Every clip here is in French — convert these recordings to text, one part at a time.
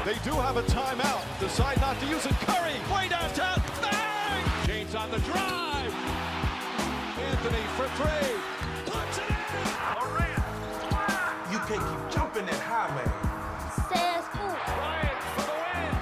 They do have a timeout. Decide not to use it. Curry, way downtown. Bang! James on the drive. Anthony for three. Puts it in. You can't keep jumping that high, man. Bryant for the win.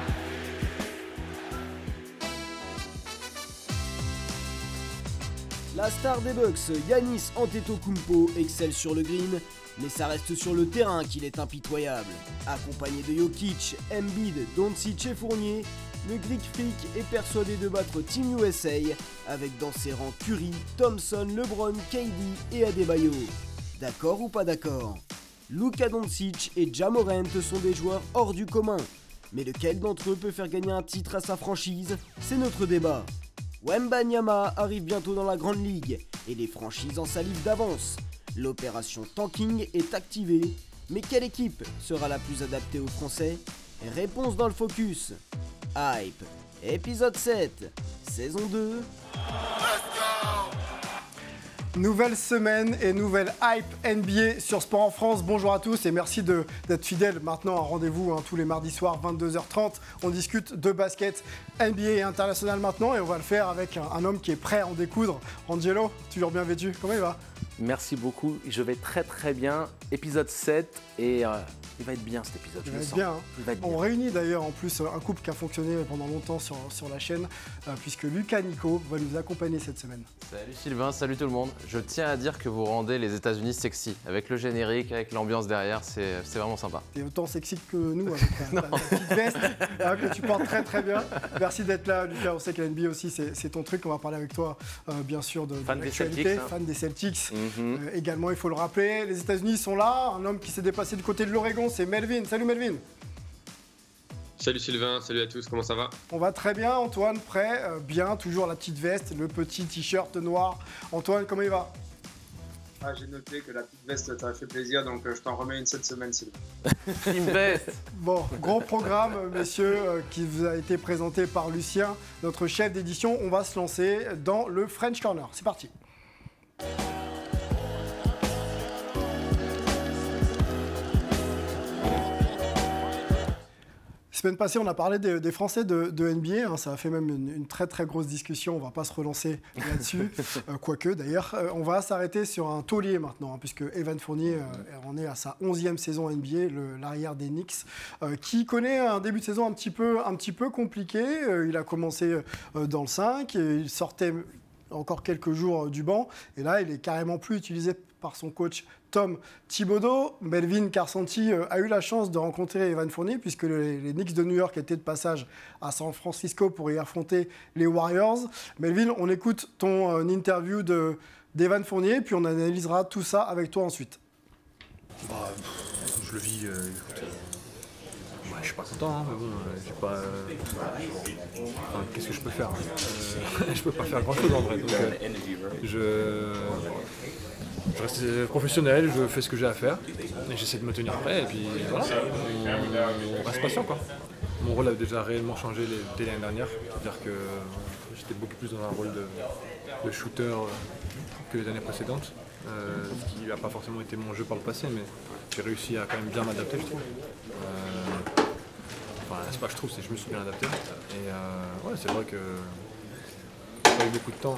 La star des Bucks, Giannis Antetokounmpo, excelle sur le green, mais ça reste sur le terrain qu'il est impitoyable. Accompagné de Jokic, Embiid, Doncic et Fournier, le Greek Freak est persuadé de battre Team USA avec dans ses rangs Curry, Thompson, LeBron, KD et Adebayo. D'accord ou pas d'accord? Luka Doncic et Ja Morant sont des joueurs hors du commun, mais lequel d'entre eux peut faire gagner un titre à sa franchise? C'est notre débat. Wembanyama arrive bientôt dans la Grande Ligue et les franchises en salivent d'avance. L'opération tanking est activée, mais quelle équipe sera la plus adaptée aux Français? Réponse dans le focus. Hype, épisode 7, saison 2. Nouvelle semaine et nouvelle hype NBA sur Sport en France. Bonjour à tous et merci d'être fidèles maintenant à un rendez-vous tous les mardis soirs 22h30. On discute de basket NBA et international maintenant et on va le faire avec un homme qui est prêt à en découdre. Angelo, toujours bien vêtu, comment il va? Merci beaucoup, je vais très bien. Épisode 7 et il va être bien cet épisode, je le sens. Bien, Il va être bien. On réunit d'ailleurs en plus un couple qui a fonctionné pendant longtemps sur la chaîne puisque Lucas Nico va nous accompagner cette semaine. Salut Sylvain, salut tout le monde. Je tiens à dire que vous rendez les États-Unis sexy. Avec le générique, avec l'ambiance derrière, c'est vraiment sympa. T'es autant sexy que nous avec ta petite veste que tu portes très bien. Merci d'être là Lucas, on sait que la NBA aussi c'est ton truc. On va parler avec toi bien sûr de l'actualité, fan des Celtics. Également il faut le rappeler, les États-Unis sont là. Un homme qui s'est déplacé du côté de l'Oregon, c'est Melvin. Salut Melvin. Salut Sylvain, salut à tous, comment ça va? On va très bien, Antoine, prêt, bien, toujours la petite veste, le petit t-shirt noir. Antoine, comment il va? J'ai noté que la petite veste t'a fait plaisir, donc je t'en remets une cette semaine, Sylvain. Une veste. Bon, gros programme, messieurs, qui vous a été présenté par Lucien, notre chef d'édition. On va se lancer dans le French Corner. C'est parti. Semaine passée, on a parlé des Français de NBA. Ça a fait même une très grosse discussion. On ne va pas se relancer là-dessus, quoique d'ailleurs. On va s'arrêter sur un taulier maintenant, puisque Evan Fournier en est à sa 11e saison NBA, l'arrière des Knicks, qui connaît un début de saison un petit peu compliqué. Il a commencé dans le 5, et il sortait encore quelques jours du banc, et là, il est carrément plus utilisé par son coach Tom Thibodeau. Melvin Carsanti a eu la chance de rencontrer Evan Fournier puisque les Knicks de New York étaient de passage à San Francisco pour y affronter les Warriors. Melvin, on écoute ton interview d'Evan Fournier, puis on analysera tout ça avec toi ensuite. Je le vis, je suis pas content, hein, mais bon, j'ai pas. Qu'est-ce que je peux faire je peux pas faire grand chose en vrai. Donc, je reste professionnel, je fais ce que j'ai à faire et j'essaie de me tenir prêt et puis voilà, on reste patient quoi. Mon rôle a déjà réellement changé dès l'année dernière, c'est-à-dire que j'étais beaucoup plus dans un rôle de shooter que les années précédentes, ce qui n'a pas forcément été mon jeu par le passé, mais j'ai réussi à quand même bien m'adapter je trouve. C'est pas que je trouve, c'est que je me suis bien adapté et ouais, c'est vrai que j'ai pas eu beaucoup de temps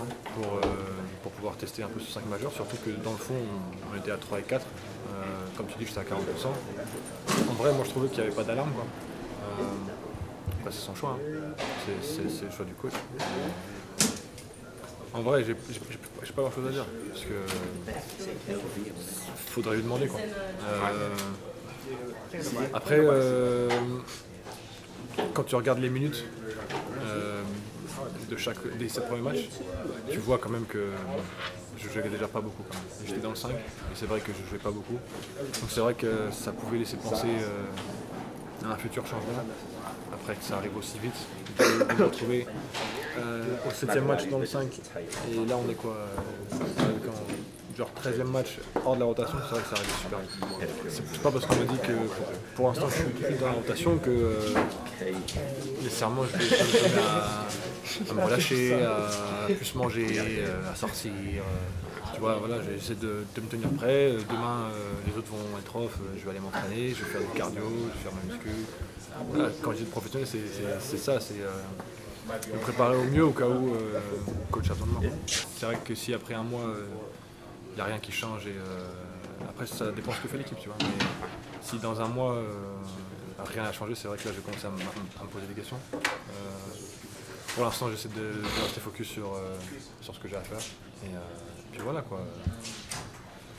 pour pouvoir tester un peu ce 5 majeur, surtout que dans le fond on était à 3 et 4, comme tu dis j'étais à 40%. En vrai moi je trouvais qu'il n'y avait pas d'alarme quoi. C'est son choix, hein. C'est le choix du coach. En vrai j'ai pas grand chose à dire, parce que faudrait lui demander quoi. Après quand tu regardes les minutes des 7 premiers matchs, tu vois quand même que je jouais déjà pas beaucoup. J'étais dans le 5 et c'est vrai que je jouais pas beaucoup. Donc c'est vrai que ça pouvait laisser penser à un futur changement. Après que ça arrive aussi vite, de me retrouver au 7e match dans le 5 et là on est quoi genre 13e match hors de la rotation, c'est vrai que ça arrive super vite. C'est pas parce qu'on m'a dit que pour l'instant je suis tout de suite dans la rotation que nécessairement je vais à me relâcher, à plus manger, à sortir, Tu vois, voilà, j'essaie de me tenir prêt. Demain, les autres vont être off, je vais aller m'entraîner, je vais faire du cardio, je vais faire ma muscu. Voilà, quand je dis professionnel, c'est ça, c'est me préparer au mieux au cas où coach a besoin de moi. C'est vrai que si après un mois, il n'y a rien qui change, et après ça dépend ce que fait l'équipe, tu vois. Mais si dans un mois, rien n'a changé, c'est vrai que là je commence à me poser des questions. Pour l'instant, j'essaie de rester focus sur ce que j'ai à faire. Et puis voilà quoi.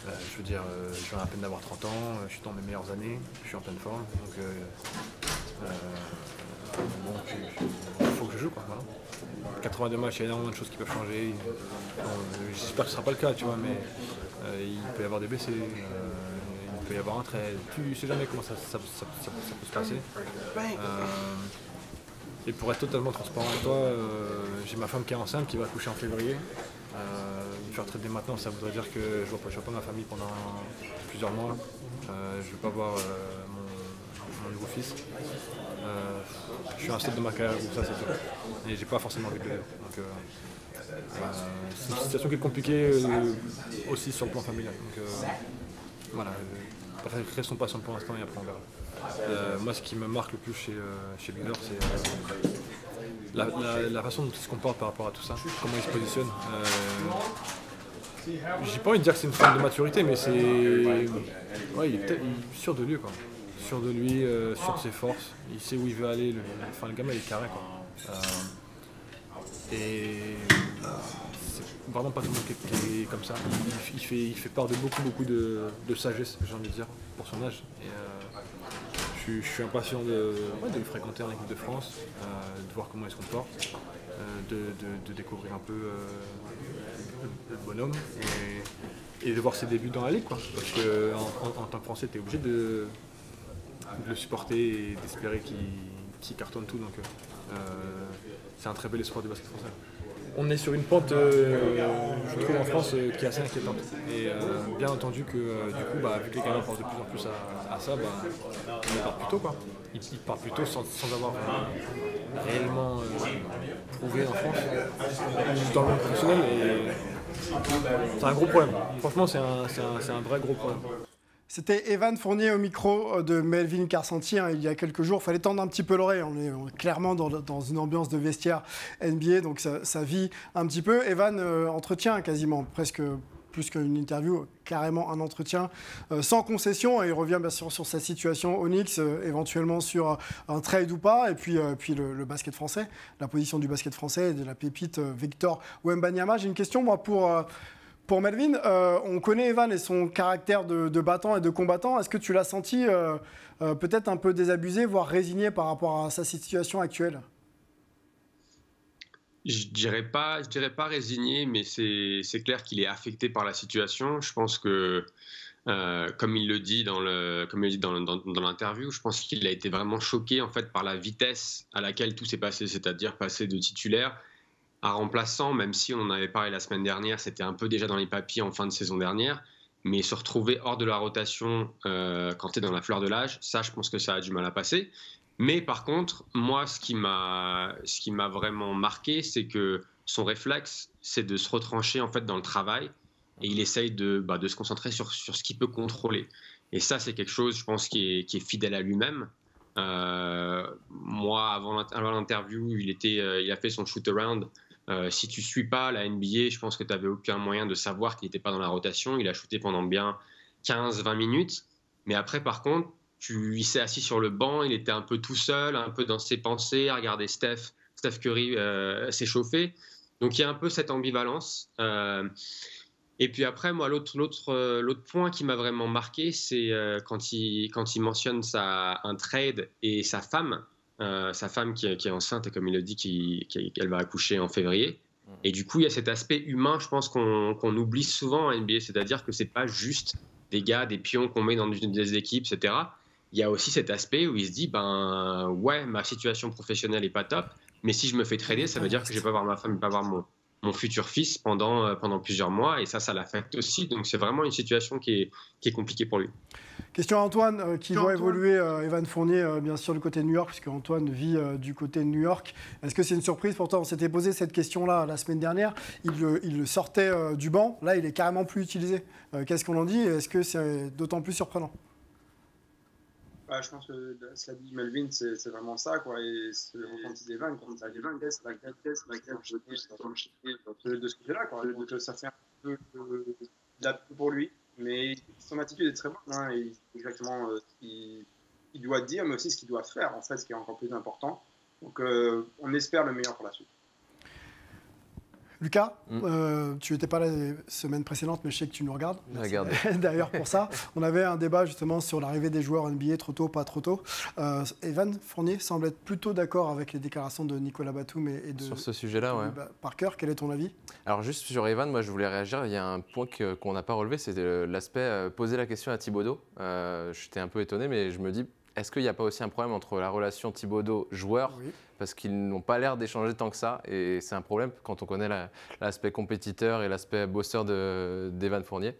Je veux dire, je viens à peine d'avoir 30 ans, je suis dans mes meilleures années, je suis en pleine forme. Donc bon, il faut que je joue quoi. Voilà. 82 matchs, il y a énormément de choses qui peuvent changer. Bon, j'espère que ce ne sera pas le cas, tu vois, mais il peut y avoir des blessés, il peut y avoir un trade. Tu ne sais jamais comment ça peut se passer. Et pour être totalement transparent avec toi, j'ai ma femme qui est enceinte, qui va accoucher en février. Me faire traiter maintenant, ça voudrait dire que je ne vois pas ma famille pendant plusieurs mois. Je ne vais pas voir mon nouveau fils. Je suis à un stade de ma carrière où ça c'est tout. Et j'ai pas forcément envie de le vivre. Donc c'est une situation qui est compliquée aussi sur le plan familial. Donc voilà, restons patients pour l'instant et après on verra. Moi ce qui me marque le plus chez Buller, c'est la façon dont il se comporte par rapport à tout ça, comment il se positionne. J'ai pas envie de dire que c'est une forme de maturité, mais c'est. Ouais, il est sûr de lui, quoi. Sûr de lui, sûr de ses forces. Il sait où il veut aller. Le gamin, il est carré, quoi. Et c'est vraiment pas tout le monde qui est comme ça. Il fait part de beaucoup de sagesse, j'ai envie de dire, pour son âge. Et, je suis impatient de le fréquenter en équipe de France, de voir comment il se comporte, de découvrir un peu le bonhomme et de voir ses débuts dans la Ligue, quoi. Parce qu'en tant que Français, tu es obligé de le supporter et d'espérer qu'il cartonne tout. Donc c'est un très bel espoir du basket français. On est sur une pente, je trouve, en France qui est assez inquiétante. Et bien entendu que du coup, vu que les gamins pensent de plus en plus à ça, ils partent plus tôt, quoi. Ils partent plus tôt sans avoir réellement prouvé en France, dans le monde professionnel. Et c'est un gros problème. Franchement, c'est un vrai gros problème. C'était Evan Fournier au micro de Melvin Carcenti il y a quelques jours. Il fallait tendre un petit peu l'oreille. On est clairement dans une ambiance de vestiaire NBA, donc ça vit un petit peu. Evan entretient quasiment, presque plus qu'une interview, carrément un entretien sans concession. Et il revient bien sûr sur sa situation au Knicks, éventuellement sur un trade ou pas. Et puis le basket français, la position du basket français et de la pépite Victor Wembanyama. J'ai une question, moi, pour Melvin. On connaît Evan et son caractère de battant et de combattant. Est-ce que tu l'as senti peut-être un peu désabusé, voire résigné par rapport à sa situation actuelle ? Je dirais pas résigné, mais c'est clair qu'il est affecté par la situation. Je pense que, comme il le dit dans l'interview, je pense qu'il a été vraiment choqué en fait par la vitesse à laquelle tout s'est passé, c'est-à-dire passer de titulaire à remplaçant, même si on en avait parlé la semaine dernière, c'était un peu déjà dans les papiers en fin de saison dernière, mais se retrouver hors de la rotation quand tu es dans la fleur de l'âge, ça, je pense que ça a du mal à passer. Mais par contre, moi, ce qui m'a vraiment marqué, c'est que son réflexe, c'est de se retrancher en fait dans le travail, et il essaye de se concentrer sur ce qu'il peut contrôler. Et ça, c'est quelque chose, je pense, qui est fidèle à lui-même. Moi, avant l'interview, il a fait son shoot-around. Si tu ne suis pas la NBA, je pense que tu n'avais aucun moyen de savoir qu'il n'était pas dans la rotation. Il a shooté pendant bien 15-20 minutes. Mais après, par contre, il s'est assis sur le banc, il était un peu tout seul, un peu dans ses pensées, à regarder Steph Curry s'échauffer. Donc il y a un peu cette ambivalence. Et puis après, moi, l'autre point qui m'a vraiment marqué, c'est quand il mentionne un trade et sa femme qui est enceinte, et comme il le dit, qu'elle va accoucher en février. Et du coup, il y a cet aspect humain, je pense, qu'on oublie souvent en NBA, c'est-à-dire que c'est pas juste des gars, des pions qu'on met dans des équipes, etc. Il y a aussi cet aspect où il se dit, ouais, ma situation professionnelle est pas top, mais si je me fais trader, ça veut dire que je vais pas voir ma femme, pas voir mon futur fils pendant plusieurs mois, et ça l'affecte aussi. Donc c'est vraiment une situation qui est compliquée pour lui. Question à Antoine, qui voit évoluer Evan Fournier, bien sûr, du côté de New York, puisque Antoine vit du côté de New York. Est-ce que c'est une surprise? Pourtant, on s'était posé cette question-là la semaine dernière. Il le sortait du banc. Là, il est carrément plus utilisé. Qu'est-ce qu'on en dit? Est-ce que c'est d'autant plus surprenant? Je pense que ce qu'a dit Melvin, c'est vraiment ça, quoi. Et c'est le ressenti d'Evan, quand ça Evan, de ce côté-là, quoi. Donc ça fait un peu pour lui. Mais son attitude est très bonne, hein, et exactement ce qu'il doit dire, mais aussi ce qu'il doit faire, en fait, ce qui est encore plus important. Donc, on espère le meilleur pour la suite. Lucas, tu n'étais pas là les semaines précédentes, mais je sais que tu nous regardes. D'ailleurs, pour ça, on avait un débat justement sur l'arrivée des joueurs NBA, trop tôt, pas trop tôt. Evan Fournier semble être plutôt d'accord avec les déclarations de Nicolas Batum et de sur ce sujet-là, ouais. Parker. Quel est ton avis? Alors juste sur Evan, moi je voulais réagir. Il y a un point qu'on n'a pas relevé, c'est l'aspect poser la question à Thibodeau. J'étais un peu étonné, mais je me dis, est-ce qu'il n'y a pas aussi un problème entre la relation Thibodeau-joueur? Oui. Parce qu'ils n'ont pas l'air d'échanger tant que ça, et c'est un problème quand on connaît l'aspect compétiteur et l'aspect bosseur d'Evan Fournier.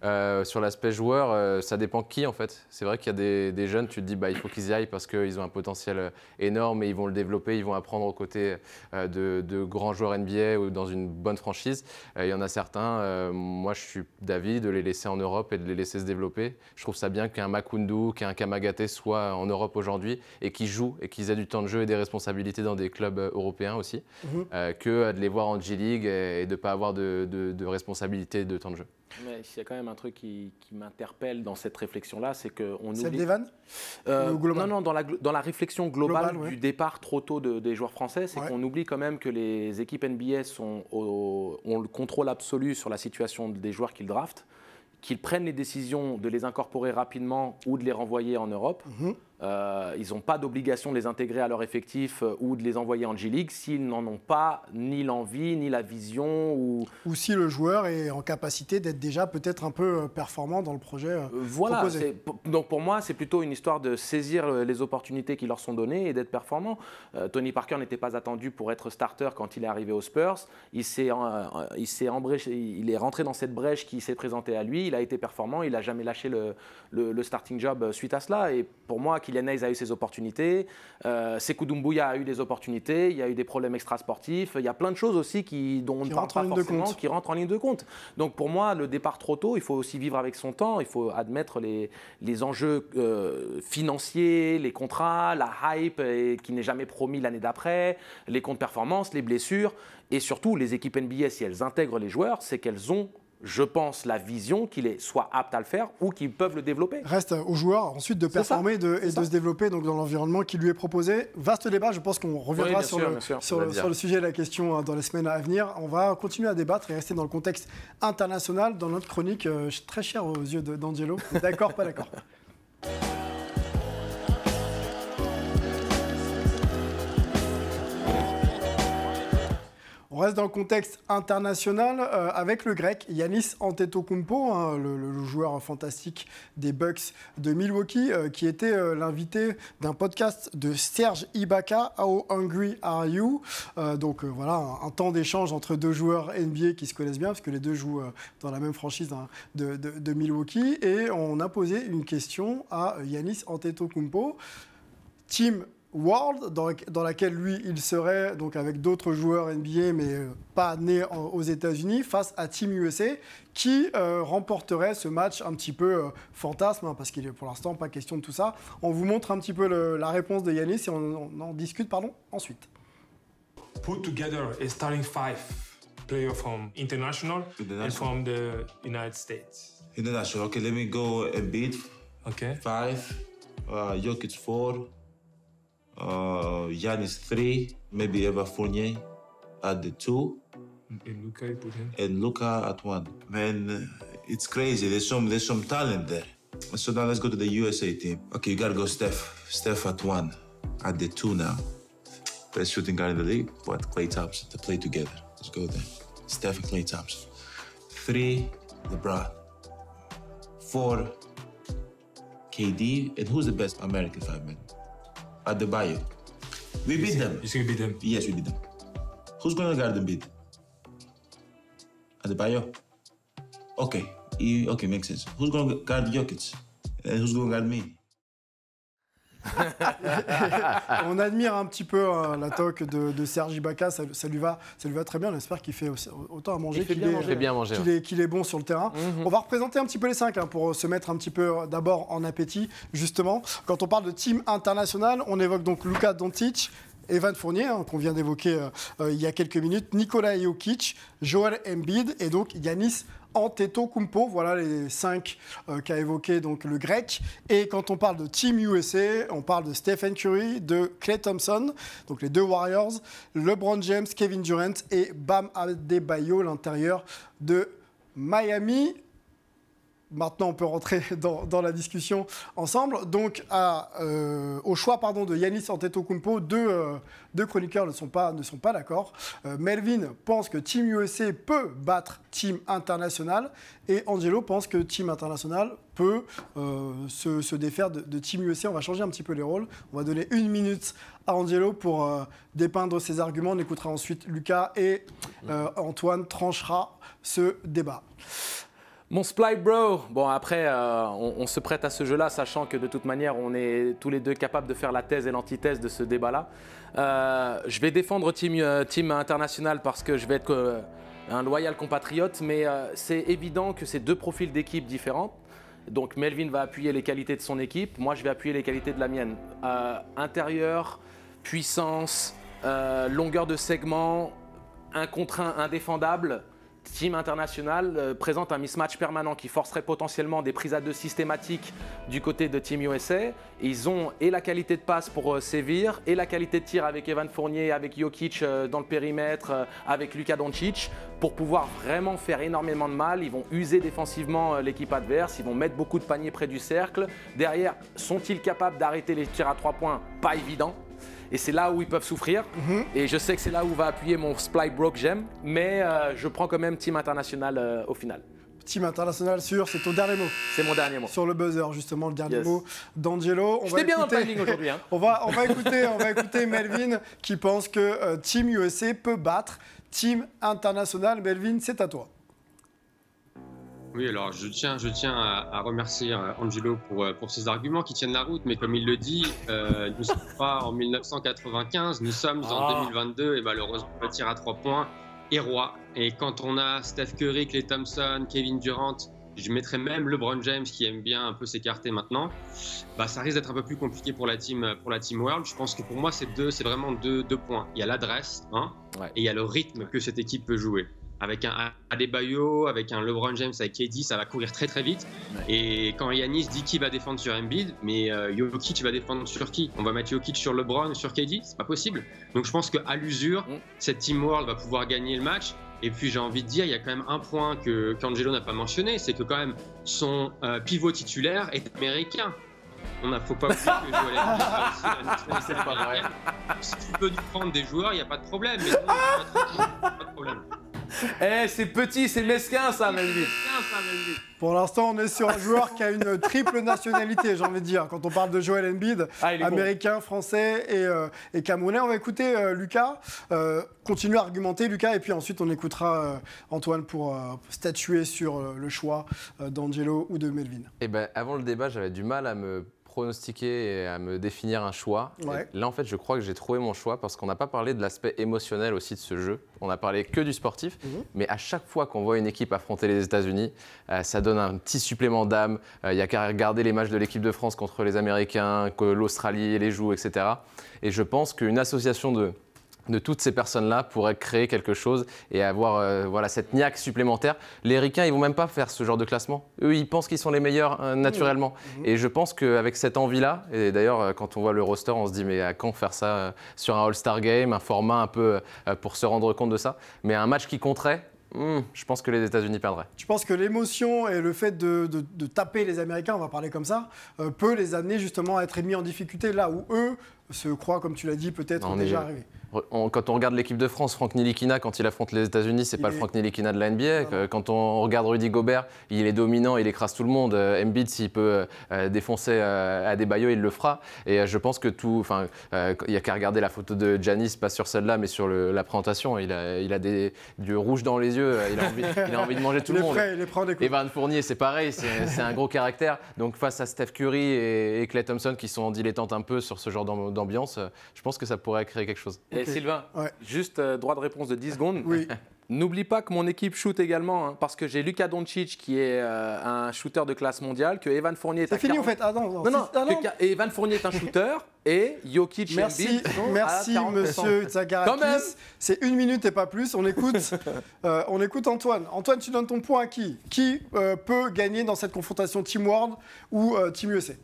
Sur l'aspect joueur, ça dépend qui en fait. C'est vrai qu'il y a des jeunes, tu te dis il faut qu'ils y aillent parce qu'ils ont un potentiel énorme et ils vont le développer, ils vont apprendre aux côtés de grands joueurs NBA ou dans une bonne franchise. Il y en a certains, moi je suis d'avis de les laisser en Europe et de les laisser se développer. Je trouve ça bien qu'un Makundu, qu'un Kamagaté soit en Europe aujourd'hui et qu'ils jouent et qu'ils aient du temps de jeu et des responsabilités dans des clubs européens aussi, que de les voir en G-League et de ne pas avoir de responsabilité de temps de jeu. Mais il y a quand même un truc qui m'interpelle dans cette réflexion-là, c'est qu'on oublie... Celle d'Evan Non, dans la réflexion globale du départ trop tôt des joueurs français, c'est qu'on oublie quand même que les équipes NBA ont le contrôle absolu sur la situation des joueurs qu'ils draftent, qu'ils prennent les décisions de les incorporer rapidement ou de les renvoyer en Europe. Ils n'ont pas d'obligation de les intégrer à leur effectif ou de les envoyer en G-League s'ils n'en ont pas ni l'envie, ni la vision. Ou si le joueur est en capacité d'être déjà peut-être un peu performant dans le projet proposé. Donc pour moi, c'est plutôt une histoire de saisir les opportunités qui leur sont données et d'être performant. Tony Parker n'était pas attendu pour être starter quand il est arrivé aux Spurs. Il est rentré dans cette brèche qui s'est présentée à lui. Il a été performant. Il n'a jamais lâché le starting job suite à cela. Et pour moi, Kylian Hayes a eu ses opportunités, Sekou Doumbouya a eu des opportunités, il y a eu des problèmes extrasportifs, il y a plein de choses aussi dont on ne parle pas forcément, qui rentrent en ligne de compte. Donc pour moi, le départ trop tôt, il faut aussi vivre avec son temps, il faut admettre les enjeux financiers, les contrats, la hype qui n'est jamais promis l'année d'après, les comptes performance, les blessures, et surtout les équipes NBA, si elles intègrent les joueurs, c'est qu'elles ont, je pense, la vision qu'il est soit apte à le faire ou qu'ils peuvent le développer. Reste aux joueurs ensuite de performer et de se développer donc, dans l'environnement qui lui est proposé. Vaste débat, je pense qu'on reviendra sur le sujet de la question dans les semaines à venir. On va continuer à débattre et rester dans le contexte international dans notre chronique très chère aux yeux d'Angelo. D'accord, pas d'accord. On reste dans le contexte international avec le grec Giannis Antetokounmpo, le joueur fantastique des Bucks de Milwaukee, qui était l'invité d'un podcast de Serge Ibaka, How Hungry Are You? Donc voilà, un temps d'échange entre deux joueurs NBA qui se connaissent bien, parce que les deux jouent dans la même franchise de Milwaukee. Et on a posé une question à Giannis Antetokounmpo. Team World, dans laquelle lui, il serait donc avec d'autres joueurs NBA, mais pas nés aux États-Unis, face à Team USA, qui remporterait ce match un petit peu fantasme, parce qu'il est pour l'instant pas question de tout ça. On vous montre un petit peu la réponse de Giannis et on en discute ensuite. Put together a starting five player from international and from the United States. International, okay, let me go Embiid. Okay. 5, Jokic 4. Giannis 3, maybe Evan Fournier at the 2. And Luka, you put him? And Luka at 1. Man, it's crazy. There's some talent there. So now let's go to the USA team. Okay, you gotta go Steph. Steph at 1. At the 2 now. Best shooting guard in the league. What? Klay Thompson to play together. Let's go there. Steph and Klay Thompson. 3, LeBron. 4, KD. And who's the best American 5-man? Adebayo. We beat them. You think we beat them? Yes, we beat them. Who's going to guard Embiid? Adebayo. Okay, okay, makes sense. Who's going to guard Jokic? And who's going to guard me? On admire un petit peu la toque de Serge Ibaka, ça lui va très bien. On espère qu'il fait autant à manger qu'il est bon sur le terrain. On va représenter un petit peu les 5 pour se mettre un petit peu d'abord en appétit. Justement, quand on parle de team international, on évoque donc Luka Doncic, Evan Fournier, qu'on vient d'évoquer il y a quelques minutes, Nikola Jokic, Joel Embiid et donc Giannis Antetokounmpo. Voilà les 5 qu'a évoqué donc le grec. Et quand on parle de Team USA, on parle de Stephen Curry, de Klay Thompson, donc les 2 Warriors, LeBron James, Kevin Durant et Bam Adebayo, l'intérieur de Miami. Maintenant, on peut rentrer dans la discussion ensemble. Donc, au choix de Giannis Antetokounmpo, deux chroniqueurs ne sont pas d'accord. Melvin pense que Team USA peut battre Team International et Angelo pense que Team International peut se défaire de Team USA. On va changer un petit peu les rôles. On va donner 1 minute à Angelo pour dépeindre ses arguments. On écoutera ensuite Lucas et Antoine tranchera ce débat. Mon Sply Bro, bon après on se prête à ce jeu-là, sachant que de toute manière on est tous les deux capables de faire la thèse et l'antithèse de ce débat-là. Je vais défendre Team International parce que je vais être un loyal compatriote, mais c'est évident que c'est 2 profils d'équipe différents. Donc Melvin va appuyer les qualités de son équipe, moi je vais appuyer les qualités de la mienne. Intérieur, puissance, longueur de segment, 1 contre 1 indéfendable. Team International présente un mismatch permanent qui forcerait potentiellement des prises à 2 systématiques du côté de Team USA. Ils ont et la qualité de passe pour sévir et la qualité de tir avec Evan Fournier, avec Jokic dans le périmètre, avec Luka Doncic pour pouvoir vraiment faire énormément de mal. Ils vont user défensivement l'équipe adverse, ils vont mettre beaucoup de paniers près du cercle. Derrière, sont-ils capables d'arrêter les tirs à 3 points? Pas évident. Et c'est là où ils peuvent souffrir. Et je sais que c'est là où va appuyer mon Sply Bro que j'aime. Mais je prends quand même Team International au final. Team International sûr, c'est ton dernier mot. C'est mon dernier mot. Sur le buzzer, justement, le dernier mot d'Angelo. J'étais bien dans le timing aujourd'hui. On va écouter Melvin qui pense que Team USA peut battre Team International. Melvin, c'est à toi. Oui, alors je tiens à remercier Angelo pour ses arguments qui tiennent la route, mais comme il le dit, nous ne sommes pas en 1995, nous sommes en 2022 et malheureusement le tir à 3 points est roi. Et quand on a Steph Curry, Klay Thompson, Kevin Durant, je mettrais même LeBron James qui aime bien un peu s'écarter maintenant, ça risque d'être un peu plus compliqué pour la Team World. Je pense que pour moi c'est vraiment deux points. Il y a l'adresse et il y a le rythme que cette équipe peut jouer. Avec un Adebayo, avec un LeBron James, avec KD, ça va courir très très vite. Et quand Giannis dit qui va défendre sur Embiid, mais Jokic va défendre sur qui? On va mettre Jokic sur LeBron, sur KD? C'est pas possible. Donc je pense qu'à l'usure, cette Team World va pouvoir gagner le match. Et puis j'ai envie de dire, il y a quand même un point qu'Angelo n'a pas mentionné, c'est que quand même son pivot titulaire est américain. On ne faut pas oublier que Joel Embiid a aussi la nationalité américaine. Si tu peux nous prendre des joueurs, il n'y a pas de problème. Mais nous, pas de problème. C'est petit, c'est mesquin ça, Melvin. Pour l'instant, on est sur un joueur qui a une triple nationalité, j'ai envie de dire. Quand on parle de Joel Embiid, américain, français et camerounais. On va écouter Lucas. Continue à argumenter, Lucas, et puis ensuite on écoutera Antoine pour statuer sur le choix d'Angelo ou de Melvin. Avant le débat, j'avais du mal à me pronostiquer et à me définir un choix. Là, en fait, je crois que j'ai trouvé mon choix parce qu'on n'a pas parlé de l'aspect émotionnel aussi de ce jeu. On n'a parlé que du sportif, mais à chaque fois qu'on voit une équipe affronter les États-Unis, ça donne un petit supplément d'âme. Il n'y a qu'à regarder les matchs de l'équipe de France contre les Américains, que l'Australie les joue, etc. Et je pense qu'une association de toutes ces personnes-là pourraient créer quelque chose et avoir cette niaque supplémentaire. Les Ricains, ils vont même pas faire ce genre de classement. Eux, ils pensent qu'ils sont les meilleurs naturellement. Et je pense qu'avec cette envie-là, et d'ailleurs, quand on voit le roster, on se dit mais à quand faire ça sur un All-Star Game, un format un peu pour se rendre compte de ça. Mais un match qui compterait, je pense que les États-Unis perdraient. Tu penses que l'émotion et le fait de taper les Américains, on va parler comme ça, peut les amener justement à être mis en difficulté là où eux se croient, comme tu l'as dit, peut-être déjà arrivés? Quand on regarde l'équipe de France, Franck Ntilikina, quand il affronte les États-Unis, c'est pas le Franck Ntilikina de la NBA. Quand on regarde Rudy Gobert, il est dominant, il écrase tout le monde. Embiid, s'il peut défoncer Adebayo, il le fera. Et je pense que il y a qu'à regarder la photo de Giannis, pas sur celle-là, mais sur la présentation. Il a du rouge dans les yeux. Il a envie de manger tout le monde. Evan Fournier, c'est pareil, c'est un gros caractère. Donc face à Steph Curry et Klay Thompson qui sont dilettantes un peu sur ce genre d'ambiance, je pense que ça pourrait créer quelque chose. Et Sylvain, juste droit de réponse de 10 secondes. Oui. N'oublie pas que mon équipe shoot également, hein, parce que j'ai Luka Doncic qui est un shooter de classe mondiale, que Evan Fournier est C'est fini en fait. Ah non. Evan Fournier est un shooter et Jokic et Embiid sont Merci à 40%. monsieur Tsagarakis. C'est 1 minute et pas plus. On écoute Antoine. Antoine, tu donnes ton point à qui? Qui peut gagner dans cette confrontation Team World ou Team USA?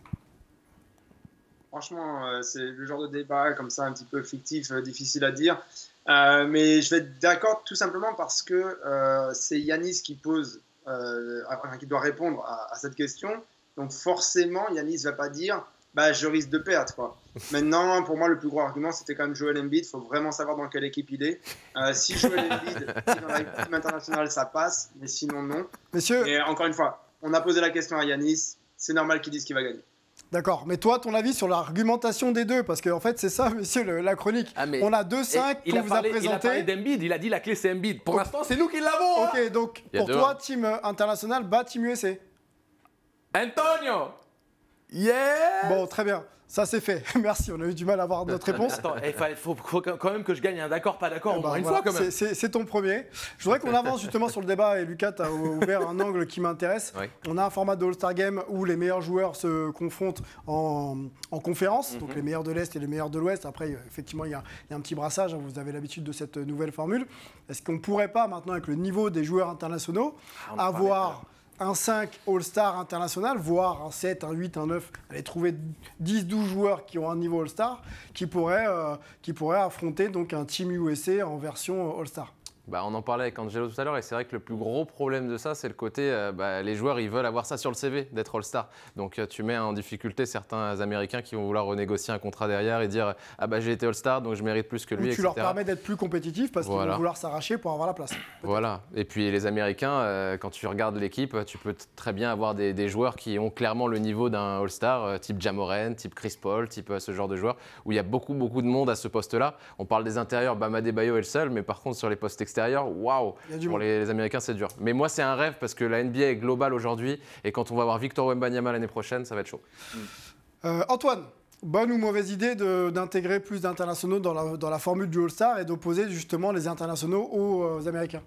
Franchement, c'est le genre de débat comme ça, un petit peu fictif, difficile à dire. Mais je vais être d'accord tout simplement parce que c'est Giannis qui qui doit répondre à cette question. Donc forcément, Giannis ne va pas dire je risque de perdre, quoi. Maintenant, pour moi, le plus gros argument, c'était quand même Joel Embiid. Il faut vraiment savoir dans quelle équipe il est. Si Joel Embiid est dans la team internationale, ça passe, mais sinon, non. Messieurs. Et encore une fois, on a posé la question à Giannis. C'est normal qu'il dise qu'il va gagner. D'accord, mais toi, ton avis sur l'argumentation des deux, parce qu'en fait, c'est ça, messieurs, la chronique. On a 2-5 qu'on vous a présenté. Il a parlé d'Embiid, il a dit la clé, c'est Embiid. Pour l'instant, c'est nous qui l'avons. Ok, donc pour toi, Team International bat Team USA. Antonio. Yeah. Bon, très bien. Ça, c'est fait. Merci, on a eu du mal à avoir notre réponse. Attends, il faut quand même que je gagne un d'accord, pas d'accord, au moins une fois quand même. C'est ton premier. Je voudrais qu'on avance justement sur le débat, et Lucas, tu as ouvert un angle qui m'intéresse. Oui. On a un format de All-Star Game où les meilleurs joueurs se confrontent en conférence, donc les meilleurs de l'Est et les meilleurs de l'Ouest. Après, effectivement, il y a un petit brassage, hein, vous avez l'habitude de cette nouvelle formule. Est-ce qu'on ne pourrait pas, maintenant, avec le niveau des joueurs internationaux, avoir un 5 All-Star international, voire un 7, un 8, un 9, aller trouver 10-12 joueurs qui ont un niveau All-Star, qui pourraient affronter donc un Team USA en version All-Star? On en parlait avec Angelo tout à l'heure et c'est vrai que le plus gros problème de ça, c'est le côté, les joueurs, ils veulent avoir ça sur le CV, d'être All-Star. Donc tu mets en difficulté certains Américains qui vont vouloir renégocier un contrat derrière et dire j'ai été All-Star, donc je mérite plus que lui, etc. Tu leur permets d'être plus compétitifs parce qu'ils vont vouloir s'arracher pour avoir la place. Voilà. Et puis les Américains, quand tu regardes l'équipe, tu peux très bien avoir des joueurs qui ont clairement le niveau d'un All-Star, type Ja Morant, type Chris Paul, type ce genre de joueurs, où il y a beaucoup de monde à ce poste-là. On parle des intérieurs, Bam Adebayo est le seul, mais par contre sur les postes extérieurs, waouh, pour les Américains c'est dur. Mais moi c'est un rêve parce que la NBA est globale aujourd'hui et quand on va voir Victor Wembanyama l'année prochaine, ça va être chaud. Antoine, bonne ou mauvaise idée d'intégrer plus d'internationaux dans la formule du All-Star et d'opposer justement les internationaux aux Américains?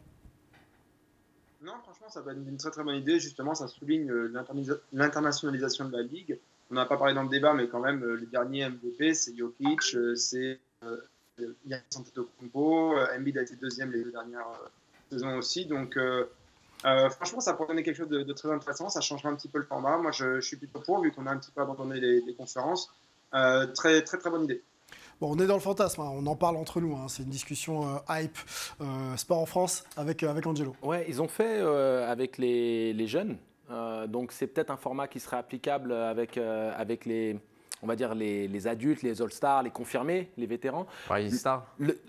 Non, franchement, ça va être une très très bonne idée. Justement, ça souligne l'internationalisation de la Ligue. On n'a pas parlé dans le débat, mais quand même, le dernier MVP, c'est Jokic, c'est Giannis Antetokounmpo, Embiid a été deuxième les 2 dernières saisons aussi. Donc, franchement, ça pourrait donner quelque chose de très intéressant. Ça changera un petit peu le format. Moi, je suis plutôt pour, vu qu'on a un petit peu abandonné les conférences. Très très très bonne idée. Bon, on est dans le fantasme, hein. On en parle entre nous, hein. C'est une discussion hype, sport en France avec Angelo. Ouais, ils ont fait avec les jeunes, donc c'est peut-être un format qui serait applicable avec les, on va dire les adultes, les All-Stars, les confirmés, les vétérans. Rising Star. Le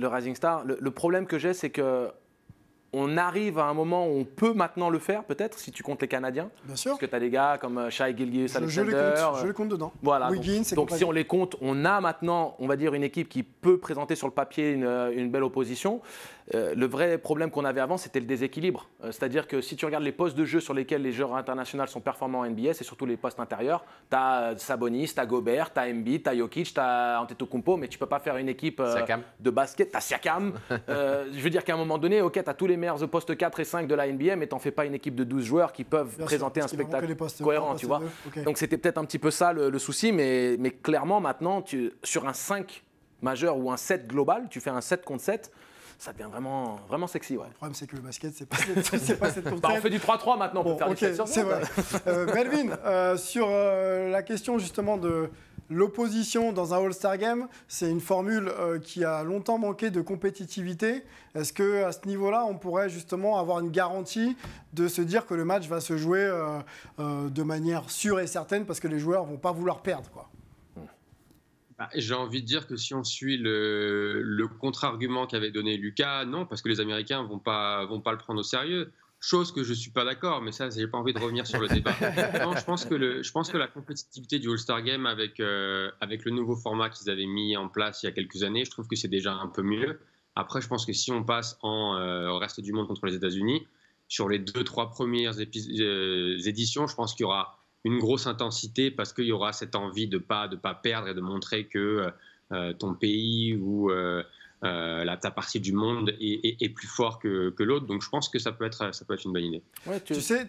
Rising Star. Le problème que j'ai, c'est que on arrive à un moment où on peut maintenant le faire, peut-être, si tu comptes les Canadiens. Bien sûr. Parce que tu as des gars comme Shai Gilgeous-Alexander. Je les compte dedans. Voilà. Wiggins, donc si on les compte, on a maintenant, on va dire, une équipe qui peut présenter sur le papier une belle opposition. Le vrai problème qu'on avait avant, c'était le déséquilibre. C'est-à-dire que si tu regardes les postes de jeu sur lesquels les joueurs internationaux sont performants en NBA, c'est surtout les postes intérieurs. Tu as Sabonis, tu as Gobert, tu as Embiid, tu as Jokic, tu as Antetokounmpo, mais tu ne peux pas faire une équipe de basket. Tu as Siakam. Je veux dire qu'à un moment donné, ok, tu as tous les meilleurs au poste 4 et 5 de la NBA, mais tu n'en fais pas une équipe de 12 joueurs qui peuvent présenter un spectacle cohérent. Tu vois. Okay. Donc c'était peut-être un petit peu ça le souci, mais clairement maintenant, sur un 5 majeur ou un 7 global, tu fais un 7 contre 7. Ça devient vraiment, vraiment sexy. Ouais. Le problème, c'est que le basket, c'est pas 7 contre 7. On fait du 3-3 maintenant, on peut faire du 7 sur 7. C'est vrai. Melvin, sur la question justement de l'opposition dans un All-Star Game, c'est une formule qui a longtemps manqué de compétitivité. Est-ce qu'à ce niveau-là, on pourrait justement avoir une garantie de se dire que le match va se jouer de manière sûre et certaine parce que les joueurs ne vont pas vouloir perdre, quoi? J'ai envie de dire que si on suit le contre-argument qu'avait donné Lucas, non, parce que les Américains vont pas le prendre au sérieux. Chose que je suis pas d'accord, mais ça, j'ai pas envie de revenir sur le débat. Non, je pense que la compétitivité du All-Star Game avec le nouveau format qu'ils avaient mis en place il y a quelques années, je trouve que c'est déjà un peu mieux. Après, je pense que si on passe au reste du monde contre les États-Unis, sur les 2-3 premières éditions, je pense qu'il y aura une grosse intensité parce qu'il y aura cette envie de pas perdre et de montrer que ton pays ou ta partie du monde est plus fort que l'autre. Donc je pense que ça peut être une bonne idée. Ouais, tu sais,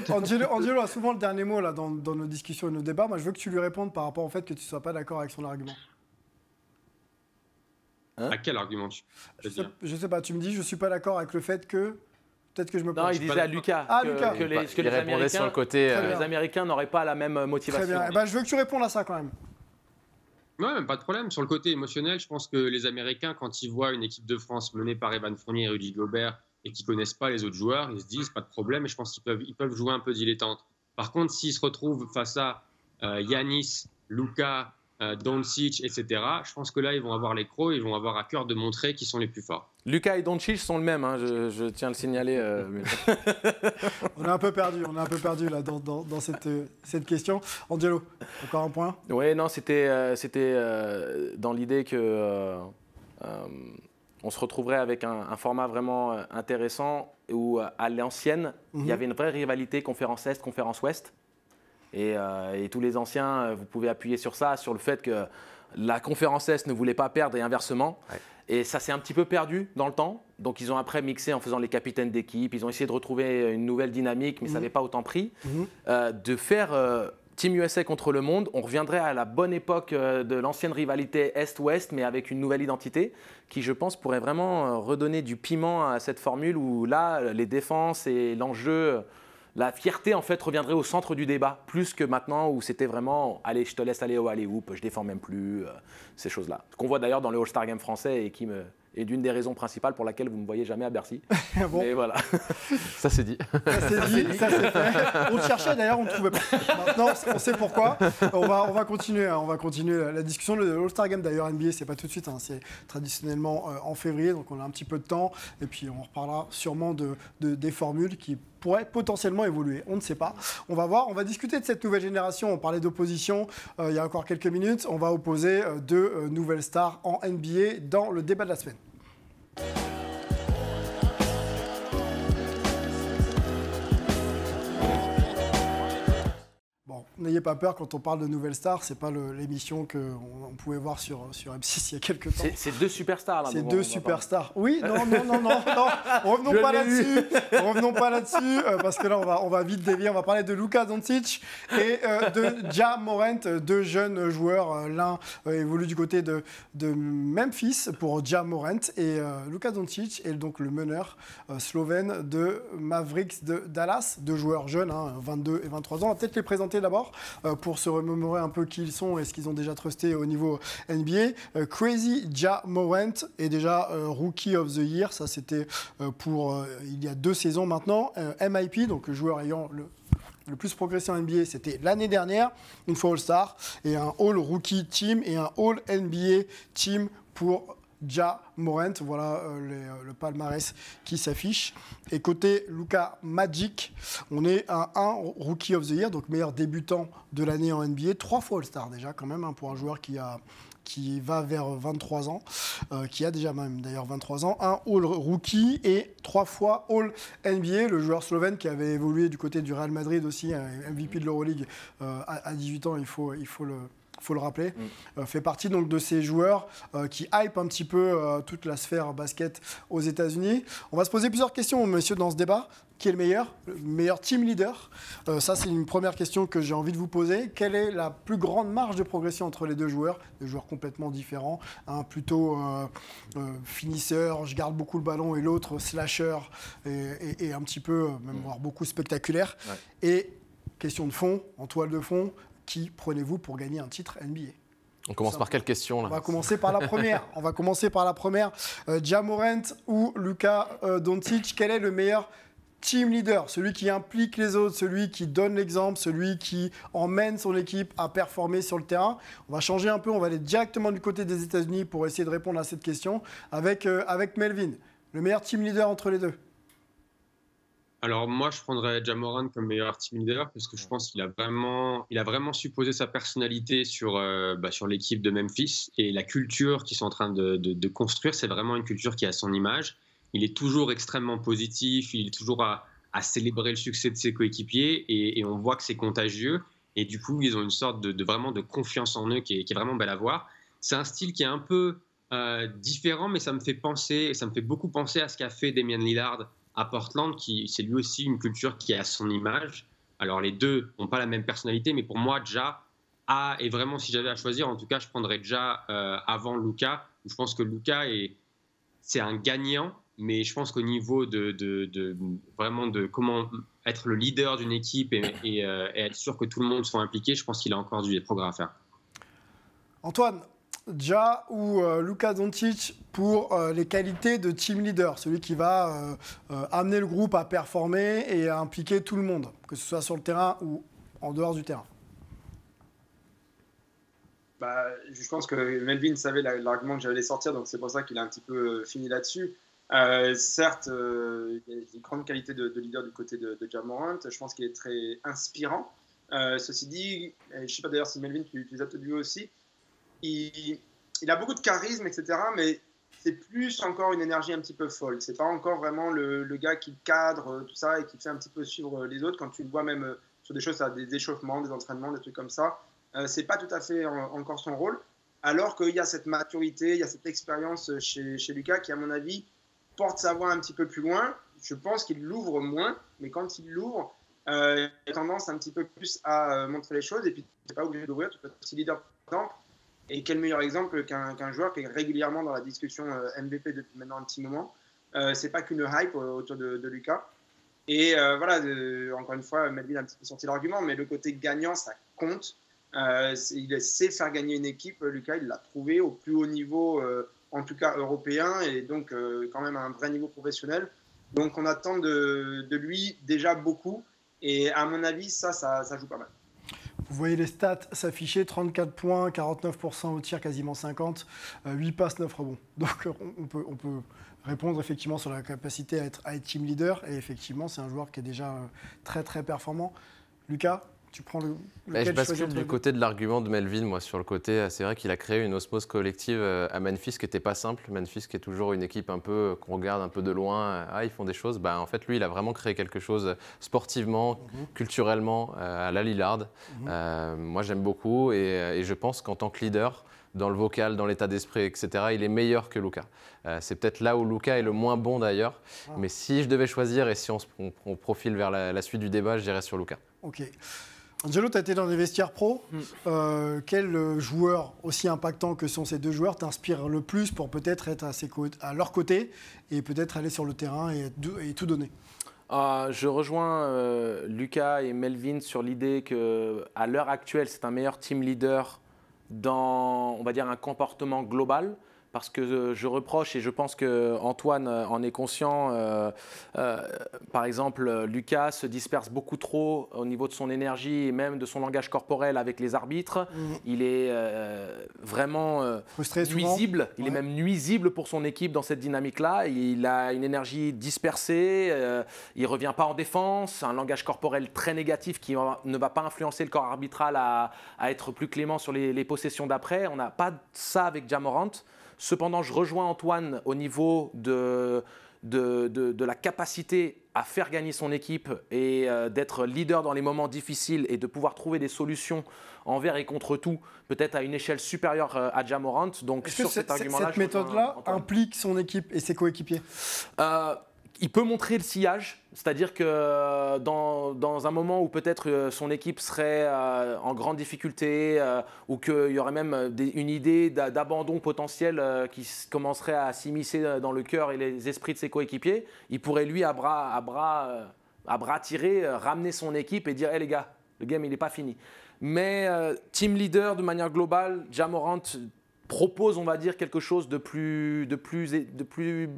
Angelo a souvent le dernier mot là, dans nos discussions et nos débats. Moi, je veux que tu lui répondes par rapport au fait que tu ne sois pas d'accord avec son argument. À quel argument je sais pas, tu me dis je ne suis pas d'accord avec le fait que... Peut-être que je me Non, il disait à Lucas que les Américains n'auraient pas la même motivation. Très bien. Je veux que tu répondes à ça quand même. Ouais, pas de problème. Sur le côté émotionnel, je pense que les Américains, quand ils voient une équipe de France menée par Evan Fournier et Rudy Gobert et qui ne connaissent pas les autres joueurs, ils se disent pas de problème et je pense qu'ils peuvent jouer un peu dilettante. Par contre, s'ils se retrouvent face à Giannis, Luka, Doncic, etc., je pense que là, ils vont avoir les crocs, ils vont avoir à cœur de montrer qu'ils sont les plus forts. Lucas et Doncic sont le même, hein, je tiens à le signaler. On a un peu perdu là, dans cette question. Angelo, encore un point ? Oui, non, c'était dans l'idée que on se retrouverait avec un format vraiment intéressant où, à l'ancienne, il y avait une vraie rivalité conférence Est, conférence Ouest. Et tous les anciens, vous pouvez appuyer sur ça, sur le fait que la conférence Est ne voulait pas perdre et inversement. Ouais. Et ça s'est un petit peu perdu dans le temps. Donc ils ont après mixé en faisant les capitaines d'équipe. Ils ont essayé de retrouver une nouvelle dynamique, mais ça n'avait pas autant pris. De faire Team USA contre le monde, on reviendrait à la bonne époque de l'ancienne rivalité Est-Ouest, mais avec une nouvelle identité qui, je pense, pourrait vraiment redonner du piment à cette formule où là, les défenses et l'enjeu... La fierté, en fait, reviendrait au centre du débat, plus que maintenant où c'était vraiment « allez, je te laisse aller au alley-oop, je défends même plus ces choses-là ». Ce qu'on voit d'ailleurs dans le All-Star Game français et qui est d'une des raisons principales pour laquelle vous ne me voyez jamais à Bercy. Bon. Mais voilà. Ça c'est dit. Ça c'est fait. On le cherchait d'ailleurs, on ne le trouvait pas. Maintenant, on sait pourquoi. On va continuer la discussion. Le All-Star Game d'ailleurs NBA, c'est pas tout de suite, hein, c'est traditionnellement en février, donc on a un petit peu de temps. Et puis on reparlera sûrement des formules qui pourraient potentiellement évoluer. On ne sait pas. On va voir. On va discuter de cette nouvelle génération. On parlait d'opposition il y a encore quelques minutes. On va opposer deux nouvelles stars en NBA dans le débat de la semaine. Bon, n'ayez pas peur quand on parle de nouvelles stars, c'est pas l'émission qu'on pouvait voir sur M6 il y a quelques temps. C'est deux superstars là. C'est deux superstars. Oui, non. Revenons pas là-dessus, parce que là on va vite dévier. On va parler de Luka Doncic et de Ja Morant, deux jeunes joueurs. L'un évolue du côté de Memphis pour Ja Morant et Luka Doncic est donc le meneur slovène de Mavericks de Dallas. Deux joueurs jeunes, 22 et 23 ans. On va peut-être les présenter d'abord pour se remémorer un peu qui ils sont et ce qu'ils ont déjà trusté au niveau NBA. Crazy Ja Morant est déjà Rookie of the Year. Ça, c'était pour il y a 2 saisons maintenant. MIP, donc le joueur ayant le plus progressé en NBA, c'était l'année dernière, une fois All-Star, et un All-Rookie Team et un All-NBA Team pour Ja Morant. Voilà le palmarès qui s'affiche. Et côté Luka Magic, on est à un Rookie of the Year, donc meilleur débutant de l'année en NBA. 3 fois All-Star déjà quand même, pour un joueur qui va vers 23 ans, qui a déjà même d'ailleurs 23 ans, un All-Rookie et 3 fois All-NBA. Le joueur slovène qui avait évolué du côté du Real Madrid aussi, MVP de l'Euroleague à 18 ans, il faut le rappeler, fait partie donc de ces joueurs qui hype un petit peu toute la sphère basket aux États-Unis. On va se poser plusieurs questions, messieurs, dans ce débat. Qui est le meilleur team leader? Ça, c'est une première question que j'ai envie de vous poser. Quelle est la plus grande marge de progression entre les deux joueurs? Des joueurs complètement différents. Un plutôt finisseur, je garde beaucoup le ballon, et l'autre slasher et un petit peu, même voire beaucoup spectaculaire. Ouais. Et question de fond, en toile de fond, qui prenez-vous pour gagner un titre NBA? On commence par quelle question là? On va commencer par la première. Ja Morant ou Luka Doncic, quel est le meilleur team leader, celui qui implique les autres, celui qui donne l'exemple, celui qui emmène son équipe à performer sur le terrain. On va changer un peu, on va aller directement du côté des États-Unis pour essayer de répondre à cette question avec Melvin. Le meilleur team leader entre les deux? Alors moi, je prendrais Ja Morant comme meilleur team leader parce que je pense qu'il a vraiment su poser sa personnalité sur l'équipe de Memphis et la culture qu'ils sont en train de construire. C'est vraiment une culture qui a son image. Il est toujours extrêmement positif, il est toujours à célébrer le succès de ses coéquipiers et on voit que c'est contagieux. Et du coup, ils ont une sorte vraiment de confiance en eux qui est vraiment belle à voir. C'est un style qui est un peu différent, mais ça me fait beaucoup penser à ce qu'a fait Damian Lillard à Portland, c'est lui aussi une culture qui a son image. Alors les deux n'ont pas la même personnalité, mais pour moi, Ja et vraiment, si j'avais à choisir, en tout cas, je prendrais Ja avant Luka. Je pense que Luka c'est un gagnant, mais je pense qu'au niveau vraiment de comment être le leader d'une équipe et être sûr que tout le monde soit impliqué, je pense qu'il a encore du progrès à faire. Antoine, Ja ou Luka Doncic pour les qualités de team leader, celui qui va amener le groupe à performer et à impliquer tout le monde, que ce soit sur le terrain ou en dehors du terrain? Je pense que Melvin savait l'argument que j'allais sortir, donc c'est pour ça qu'il a un petit peu fini là-dessus. Certes, il y a une grande qualité de leader du côté de Ja Morant. Je pense qu'il est très inspirant. Ceci dit, je ne sais pas d'ailleurs si Melvin, tu les as peut-être vus aussi, il a beaucoup de charisme, etc. Mais c'est plus encore une énergie un petit peu folle. C'est pas encore vraiment le gars qui cadre tout ça et qui fait un petit peu suivre les autres. Quand tu le vois même sur des choses, des échauffements, des entraînements, des trucs comme ça, c'est pas tout à fait encore son rôle. Alors qu'il y a cette maturité, il y a cette expérience chez Luka qui, à mon avis, porte sa voix un petit peu plus loin. Je pense qu'il l'ouvre moins, mais quand il l'ouvre, il a tendance un petit peu plus à montrer les choses. Et puis, tu n'es pas obligé d'ouvrir, tu peux être aussi leader, par exemple. Et quel meilleur exemple qu'un joueur qui est régulièrement dans la discussion MVP depuis maintenant un petit moment. C'est pas qu'une hype autour de Luka. Et voilà, encore une fois, Melvin a un petit peu sorti l'argument, mais le côté gagnant, ça compte. Il sait faire gagner une équipe. Luka, il l'a prouvé au plus haut niveau, en tout cas européen, et donc quand même à un vrai niveau professionnel. Donc on attend de lui déjà beaucoup. Et à mon avis, ça joue pas mal. Vous voyez les stats s'afficher, 34 points, 49% au tir, quasiment 50, 8 passes, 9 rebonds. Donc on peut répondre effectivement sur la capacité à être team leader. Et effectivement, c'est un joueur qui est déjà très très performant. Lucas, tu prends je bascule du côté de l'argument de Melvin, moi, sur le côté, c'est vrai qu'il a créé une osmose collective à Memphis qui n'était pas simple. Memphis qui est toujours une équipe un peu qu'on regarde un peu de loin, ils font des choses. En fait, lui, il a vraiment créé quelque chose sportivement, culturellement, à la Lillard. Moi, j'aime beaucoup et je pense qu'en tant que leader, dans le vocal, dans l'état d'esprit, etc., il est meilleur que Luka. C'est peut-être là où Luka est le moins bon d'ailleurs. Mais si je devais choisir et si on profile vers la suite du débat, je dirais sur Luka. Ok. Angelo, tu as été dans des vestiaires pro. Quel joueur aussi impactant que sont ces deux joueurs t'inspire le plus pour peut-être être à leur côté et peut-être aller sur le terrain et tout donner? Je rejoins Luka et Melvin sur l'idée qu'à l'heure actuelle, c'est un meilleur team leader dans, on va dire, un comportement global. Parce que je reproche, et je pense qu'Antoine en est conscient, par exemple, Luka se disperse beaucoup trop au niveau de son énergie et même de son langage corporel avec les arbitres. Il est vraiment nuisible. Il est même nuisible pour son équipe dans cette dynamique-là. Il a une énergie dispersée, il ne revient pas en défense, un langage corporel très négatif qui ne va pas influencer le corps arbitral à être plus clément sur les possessions d'après. On n'a pas ça avec Ja Morant. Cependant, je rejoins Antoine au niveau de la capacité à faire gagner son équipe et d'être leader dans les moments difficiles et de pouvoir trouver des solutions envers et contre tout, peut-être à une échelle supérieure à Ja Morant. Donc, sur cet argument-là, cette méthode-là implique son équipe et ses coéquipiers? Il peut montrer le sillage, c'est-à-dire que dans un moment où peut-être son équipe serait en grande difficulté ou qu'il y aurait même une idée d'abandon potentiel qui commencerait à s'immiscer dans le cœur et les esprits de ses coéquipiers, il pourrait lui, à bras tirés, ramener son équipe et dire « Hey les gars, le game il n'est pas fini ». Mais team leader de manière globale, Ja Morant, propose, on va dire, quelque chose de plus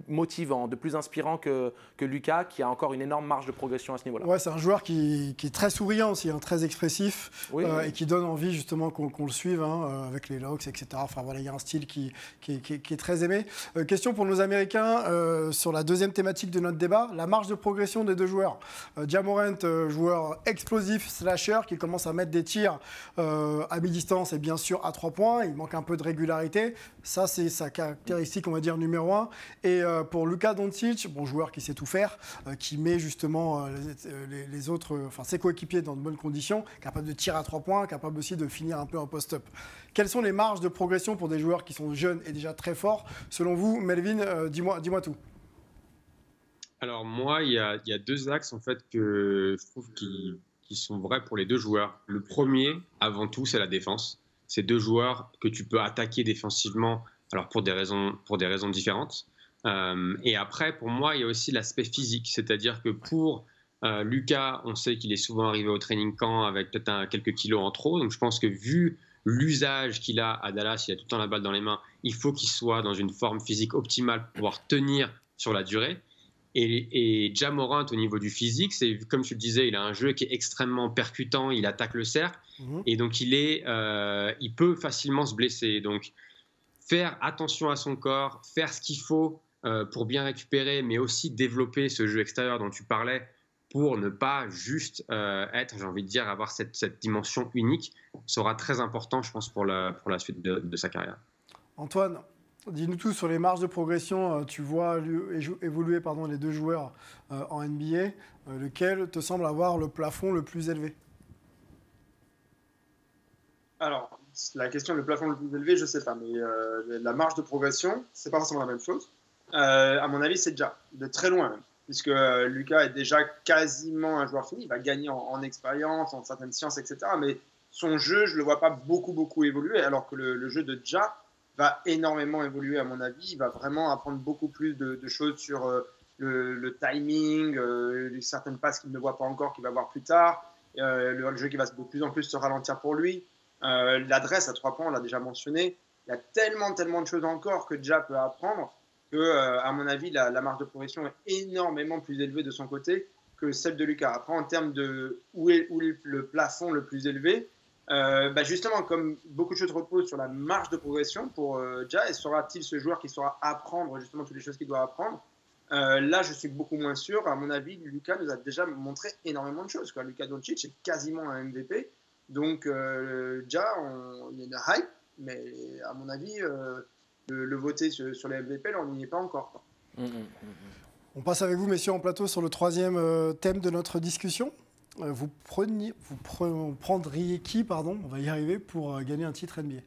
motivant, de plus inspirant que Lucas, qui a encore une énorme marge de progression à ce niveau-là. Ouais, c'est un joueur qui est très souriant aussi, hein, très expressif, et qui donne envie justement qu'on le suive, hein, avec les locks, etc. Enfin voilà, il y a un style qui est très aimé. Question pour nos Américains sur la deuxième thématique de notre débat, la marge de progression des deux joueurs. Ja Morant, joueur explosif, slasher, qui commence à mettre des tirs à mi-distance et bien sûr à 3 points. Il manque un peu de régularité. Ça, c'est sa caractéristique, on va dire, numéro 1. Et pour Luka Doncic, bon joueur qui sait tout faire, qui met justement les autres, enfin ses coéquipiers dans de bonnes conditions, capable de tirer à 3 points, capable aussi de finir un peu en post-up. Quelles sont les marges de progression pour des joueurs qui sont jeunes et déjà très forts? Selon vous, Melvin, dis-moi tout. Alors moi, il y a deux axes en fait que je trouve qui sont vrais pour les deux joueurs. Le premier, avant tout, c'est la défense. C'est deux joueurs que tu peux attaquer défensivement, alors pour des raisons différentes. Et après, pour moi, il y a aussi l'aspect physique, c'est-à-dire que pour Luka, on sait qu'il est souvent arrivé au training camp avec peut-être quelques kilos en trop. Donc je pense que vu l'usage qu'il a à Dallas, il a tout le temps la balle dans les mains, il faut qu'il soit dans une forme physique optimale pour pouvoir tenir sur la durée. Et Ja Morant, au niveau du physique, c'est comme tu le disais, il a un jeu qui est extrêmement percutant, il attaque le cercle, et donc il peut facilement se blesser. Donc faire attention à son corps, faire ce qu'il faut pour bien récupérer, mais aussi développer ce jeu extérieur dont tu parlais, pour ne pas juste être, j'ai envie de dire, avoir cette dimension unique, sera très important, je pense, pour la suite de sa carrière. Antoine, dis-nous tout sur les marges de progression. Tu vois évoluer les deux joueurs en NBA. Lequel te semble avoir le plafond le plus élevé? Alors, la question le plafond le plus élevé, je ne sais pas. Mais la marge de progression, ce n'est pas forcément la même chose. À mon avis, c'est déjà de très loin même. Puisque Luka est déjà quasiment un joueur fini. Il va gagner en expérience, en certaines sciences, etc. Mais son jeu, je ne le vois pas beaucoup évoluer. Alors que le jeu de Ja va énormément évoluer à mon avis. Il va vraiment apprendre beaucoup plus de choses sur le timing, certaines passes qu'il ne voit pas encore, qu'il va voir plus tard, le jeu qui va de plus en plus se ralentir pour lui, l'adresse à 3 points, on l'a déjà mentionné. Il y a tellement de choses encore que Ja peut apprendre que, à mon avis, la marge de progression est énormément plus élevée de son côté que celle de Luka. Après, en termes de où est le plafond le plus élevé, justement, comme beaucoup de choses reposent sur la marge de progression pour Ja, et sera-t-il ce joueur qui saura apprendre justement toutes les choses qu'il doit apprendre? Là, je suis beaucoup moins sûr. À mon avis, Luka nous a déjà montré énormément de choses. Luka Doncic est quasiment un MVP. Donc, Ja, il y a une hype, mais à mon avis, le voter sur les MVP, là, on n'y est pas encore. On passe avec vous, messieurs, en plateau sur le troisième thème de notre discussion. Vous prendriez qui, on va y arriver, pour gagner un titre NBA?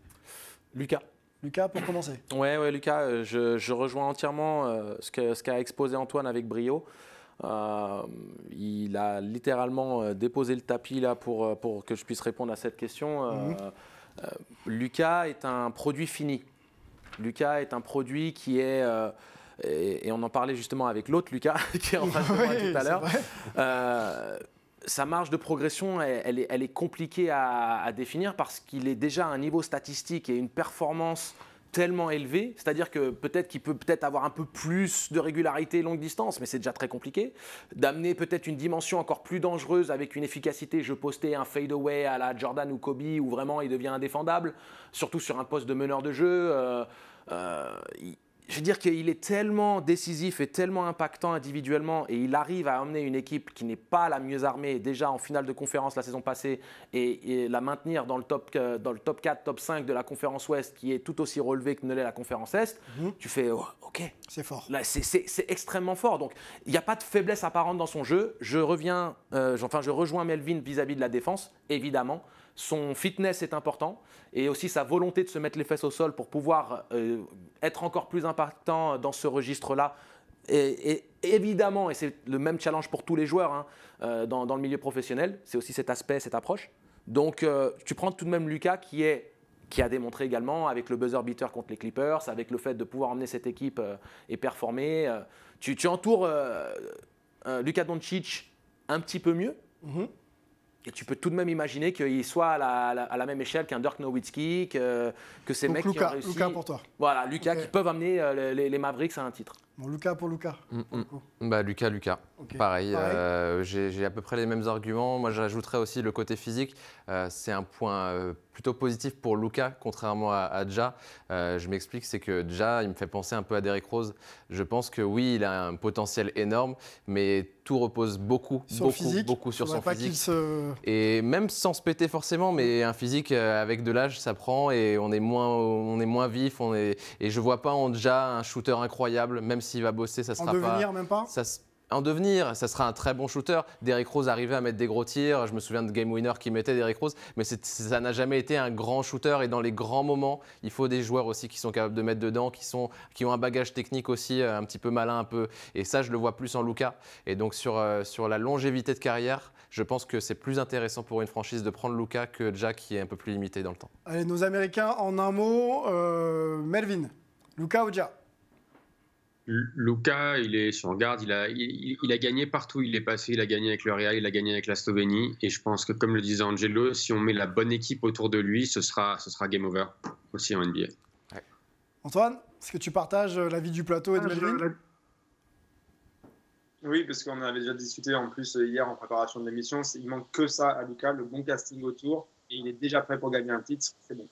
Lucas, pour commencer. Ouais, Lucas, je rejoins entièrement ce qu'a exposé Antoine avec brio. Il a littéralement déposé le tapis là pour que je puisse répondre à cette question. Lucas est un produit fini. Lucas est un produit qui est... et on en parlait justement avec l'autre Lucas, qui est en face de moi tout à l'heure. Sa marge de progression, elle est compliquée à définir parce qu'il est déjà à un niveau statistique et une performance tellement élevée, c'est-à-dire que peut-être qu'il peut avoir un peu plus de régularité longue distance, mais c'est déjà très compliqué. D'amener peut-être une dimension encore plus dangereuse avec une efficacité jeu posté, un fade-away à la Jordan ou Kobe, où vraiment il devient indéfendable, surtout sur un poste de meneur de jeu. Je veux dire qu'il est tellement décisif et tellement impactant individuellement, et il arrive à emmener une équipe qui n'est pas la mieux armée, déjà en finale de conférence la saison passée, et la maintenir dans le top 4, top 5 de la conférence Ouest, qui est tout aussi relevé que ne l'est la conférence Est. Tu fais OK. C'est fort. Là, c'est extrêmement fort. Donc, il n'y a pas de faiblesse apparente dans son jeu. Je rejoins Melvin vis-à-vis de la défense, évidemment. Son fitness est important et aussi sa volonté de se mettre les fesses au sol pour pouvoir être encore plus impactant dans ce registre-là. Et évidemment, et c'est le même challenge pour tous les joueurs dans le milieu professionnel, c'est aussi cet aspect, cette approche. Donc, tu prends tout de même Lucas qui a démontré également avec le buzzer beater contre les Clippers, avec le fait de pouvoir emmener cette équipe et performer. Tu entoures Luka Doncic un petit peu mieux. Et tu peux tout de même imaginer qu'il soit à la même échelle qu'un Dirk Nowitzki, que ces Donc mecs Luka, qui ont réussi. Luka pour toi. Voilà, Luka, qui peuvent amener les Mavericks à un titre. Bon, Luka pour Luka. Bah, Luka. Okay. Pareil. J'ai à peu près les mêmes arguments. Moi, j'ajouterais aussi le côté physique. C'est un point plutôt positif pour Luka, contrairement à Ja. Je m'explique, c'est que Ja, il me fait penser un peu à Derrick Rose. Je pense que oui, il a un potentiel énorme, mais tout repose beaucoup sur son physique. Et même sans se péter forcément, mais un physique avec de l'âge, ça prend et on est moins vif. Et je vois pas en Ja un shooter incroyable, même s'il va bosser, ça sera pas. En devenir, même pas. En devenir, ça sera un très bon shooter. Derrick Rose arrivait à mettre des gros tirs. Je me souviens de Game Winner qui mettait Derrick Rose, mais ça n'a jamais été un grand shooter. Et dans les grands moments, il faut des joueurs aussi qui sont capables de mettre dedans, qui ont un bagage technique aussi un petit peu malin, un peu. Et ça, je le vois plus en Luka. Et donc sur la longévité de carrière, je pense que c'est plus intéressant pour une franchise de prendre Luka que Ja, qui est un peu plus limité dans le temps. Allez, nos Américains en un mot. Melvin, Luka ou Ja? Luka, il est sur garde, il a gagné partout où il est passé, il a gagné avec le Real, il a gagné avec la Slovénie, et je pense que comme le disait Angelo, si on met la bonne équipe autour de lui, ce sera game over, aussi en NBA. Ouais. Antoine, est-ce que tu partages l'avis du plateau et de Melvin? Oui, parce qu'on avait déjà discuté en plus hier en préparation de l'émission, il manque que ça à Luka, le bon casting autour, et il est déjà prêt pour gagner un titre, c'est bon.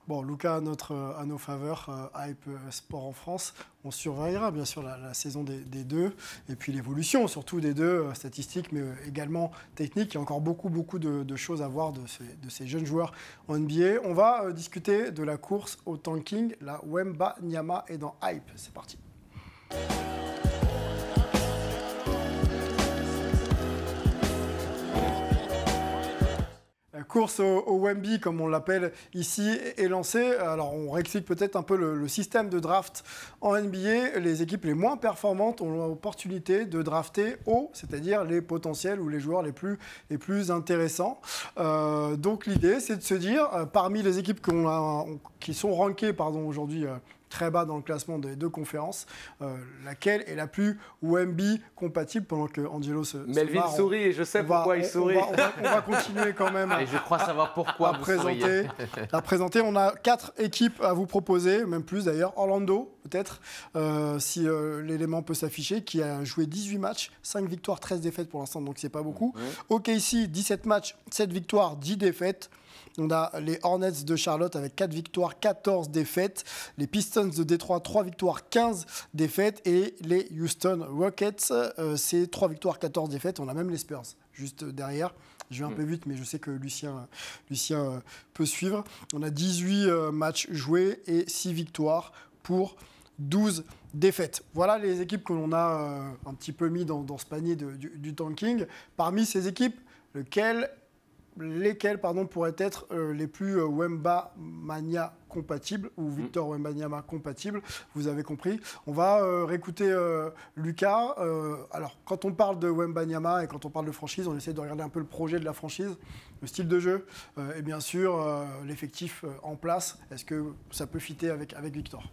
Bon, Luka à nos faveurs, Hype Sport en France. On surveillera bien sûr la saison des deux et puis l'évolution surtout des deux, statistiques mais également techniques. Il y a encore beaucoup de choses à voir de ces jeunes joueurs en NBA. On va discuter de la course au tanking. La Wembanyama est dans Hype. C'est parti. La course au Wemby, comme on l'appelle ici, est lancée. Alors, on réexplique peut-être un peu le système de draft en NBA. Les équipes les moins performantes ont l'opportunité de drafter haut, c'est-à-dire les potentiels ou les joueurs les plus intéressants. Donc, l'idée, c'est de se dire, parmi les équipes qui sont rankées aujourd'hui très bas dans le classement des deux conférences, laquelle est la plus Wemby compatible pendant que Angelo se Melvin sourit et je sais pourquoi il sourit. On va continuer quand même. Et je crois savoir pourquoi vous souriez. À présenter, on a 4 équipes à vous proposer, même plus d'ailleurs. Orlando, peut-être, si l'élément peut s'afficher, qui a joué 18 matchs, 5 victoires, 13 défaites pour l'instant, donc c'est pas beaucoup. OKC, 17 matchs, 7 victoires, 10 défaites. On a les Hornets de Charlotte avec 4 victoires, 14 défaites. Les Pistons de Détroit, 3 victoires, 15 défaites. Et les Houston Rockets, c'est 3 victoires, 14 défaites. On a même les Spurs juste derrière. Je vais un peu vite, mais je sais que Lucien peut suivre. On a 18 matchs joués et 6 victoires pour 12 défaites. Voilà les équipes que l'on a un petit peu mis dans ce panier du tanking. Parmi ces équipes, lesquels pourraient être les plus Wembanyama compatibles ou Victor Wembanyama compatibles, vous avez compris. On va réécouter Luka. Alors, quand on parle de Wembanyama et quand on parle de franchise, on essaie de regarder un peu le projet de la franchise, le style de jeu et bien sûr l'effectif en place. Est-ce que ça peut fitter avec Victor ?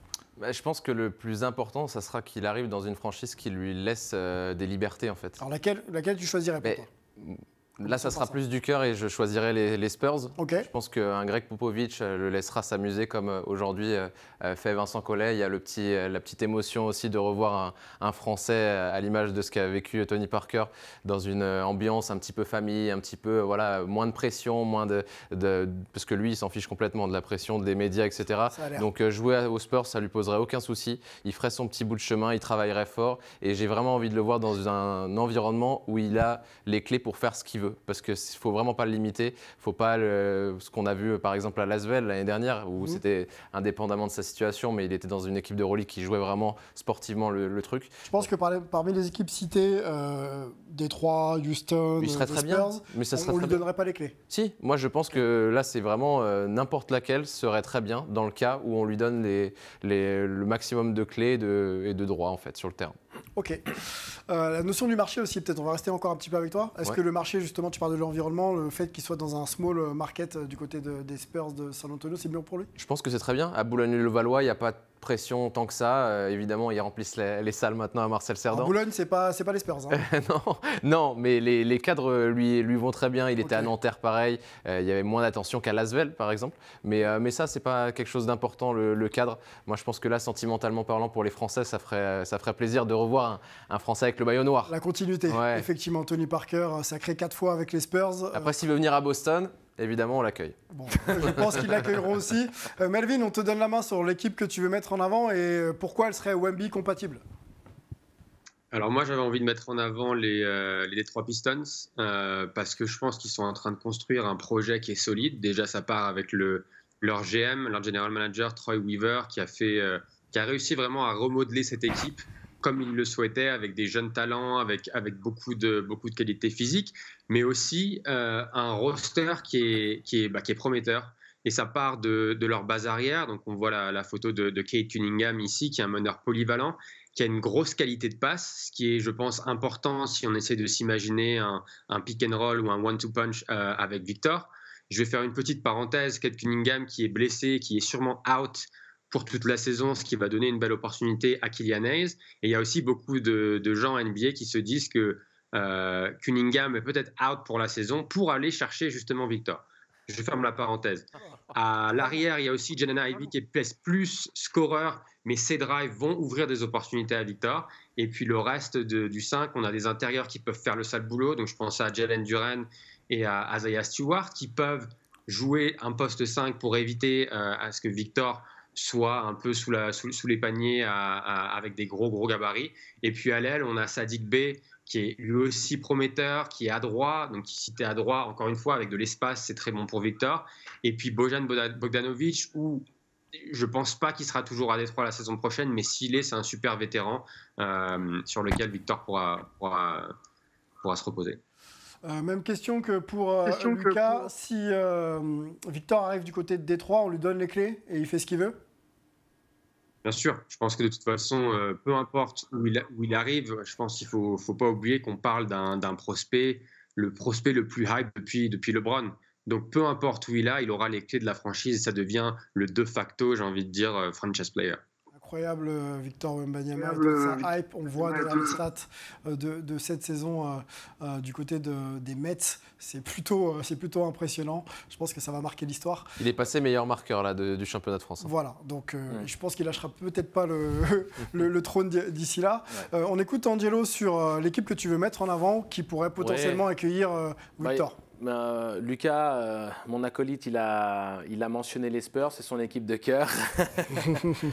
Je pense que le plus important, ça sera qu'il arrive dans une franchise qui lui laisse des libertés en fait. Alors laquelle tu choisirais pour toi ? Là, ça sera plus du cœur et je choisirai les Spurs. Okay. Je pense qu'un Greg Popovich le laissera s'amuser comme aujourd'hui fait Vincent Collet. Il y a la petite émotion aussi de revoir un Français à l'image de ce qu'a vécu Tony Parker dans une ambiance un petit peu famille, un petit peu moins de pression, parce que lui, il s'en fiche complètement de la pression des médias, etc. Donc jouer aux Spurs, ça lui poserait aucun souci. Il ferait son petit bout de chemin, il travaillerait fort et j'ai vraiment envie de le voir dans un environnement où il a les clés pour faire ce qu'il veut. Parce qu'il ne faut vraiment pas le limiter. Il ne faut pas ce qu'on a vu par exemple à Lasvel l'année dernière, où c'était indépendamment de sa situation, mais il était dans une équipe de Euroleague qui jouait vraiment sportivement le truc. Je pense que parmi les équipes citées, Détroit, Houston, il serait très bien, mais on ne lui donnerait pas les clés. Si, moi je pense que là c'est vraiment n'importe laquelle serait très bien dans le cas où on lui donne le maximum de clés et de droits en fait sur le terrain. Ok. La notion du marché aussi, peut-être, on va rester encore un petit peu avec toi. Est-ce que le marché, justement, tu parles de l'environnement, le fait qu'il soit dans un small market du côté des Spurs de San Antonio, c'est bien pour lui ? Je pense que c'est très bien. À Boulogne-le-Valois, il n'y a pas pression tant que ça. Évidemment, ils remplissent les salles maintenant à Marcel Cerdan. Boulogne, c'est pas les Spurs. Hein. non, mais les cadres lui vont très bien. Il était à Nanterre, pareil. Il y avait moins d'attention qu'à Lasvel, par exemple. Mais ça, c'est pas quelque chose d'important, le cadre. Moi, je pense que là, sentimentalement parlant, pour les Français, ça ferait plaisir de revoir un Français avec le maillot noir. La continuité, effectivement. Tony Parker, sacré 4 fois avec les Spurs. Après, s'il veut venir à Boston, évidemment, on l'accueille. Bon, je pense qu'ils l'accueilleront aussi. Melvin, on te donne la main sur l'équipe que tu veux mettre en avant et pourquoi elle serait Wemby compatible? Alors moi, j'avais envie de mettre en avant les Detroit Pistons parce que je pense qu'ils sont en train de construire un projet qui est solide. Déjà, ça part avec leur GM, leur general manager, Troy Weaver, qui a réussi vraiment à remodeler cette équipe comme il le souhaitait, avec des jeunes talents, avec beaucoup de qualités physiques, mais aussi un roster qui est prometteur. Et ça part de leur base arrière. Donc on voit la photo de Cade Cunningham ici, qui est un meneur polyvalent, qui a une grosse qualité de passe, ce qui est, je pense, important si on essaie de s'imaginer un pick and roll ou un one-two punch avec Victor. Je vais faire une petite parenthèse. Cade Cunningham qui est blessé, qui est sûrement out pour toute la saison, ce qui va donner une belle opportunité à Killian Hayes. Et il y a aussi beaucoup de gens NBA qui se disent que Cunningham est peut-être out pour la saison pour aller chercher justement Victor. Je ferme la parenthèse. À l'arrière, il y a aussi Jaden Ivey qui est plus scoreur, mais ses drives vont ouvrir des opportunités à Victor. Et puis le reste du 5, on a des intérieurs qui peuvent faire le sale boulot. Donc je pense à Jalen Duren et à Isaiah Stewart qui peuvent jouer un poste 5 pour éviter à ce que Victor soit un peu sous les paniers avec des gros gabarits. Et puis à l'aile, on a Saddiq Bey qui est lui aussi prometteur, qui est adroit. Donc si tu es adroit, encore une fois, avec de l'espace, c'est très bon pour Victor. Et puis Bojan Bogdanovic, où je ne pense pas qu'il sera toujours à Détroit la saison prochaine, mais s'il est, c'est un super vétéran sur lequel Victor pourra se reposer. Même question que pour Lucas. Si Victor arrive du côté de Détroit, on lui donne les clés et il fait ce qu'il veut? Bien sûr, je pense que de toute façon, peu importe où il arrive, je pense qu'il ne faut pas oublier qu'on parle d'un prospect, le prospect le plus hype depuis LeBron. Donc peu importe où il aura les clés de la franchise et ça devient le de facto, j'ai envie de dire, franchise player. Incroyable Victor Wembanyama, sa hype, on le voit dans les stats de cette saison du côté des Mets, c'est plutôt impressionnant. Je pense que ça va marquer l'histoire. Il est passé meilleur marqueur là, du championnat de France. Voilà, donc je pense qu'il lâchera peut-être pas le trône d'ici là. Ouais. On écoute Angelo sur l'équipe que tu veux mettre en avant qui pourrait potentiellement accueillir Victor. Lucas, mon acolyte, il a mentionné les Spurs, c'est son équipe de cœur.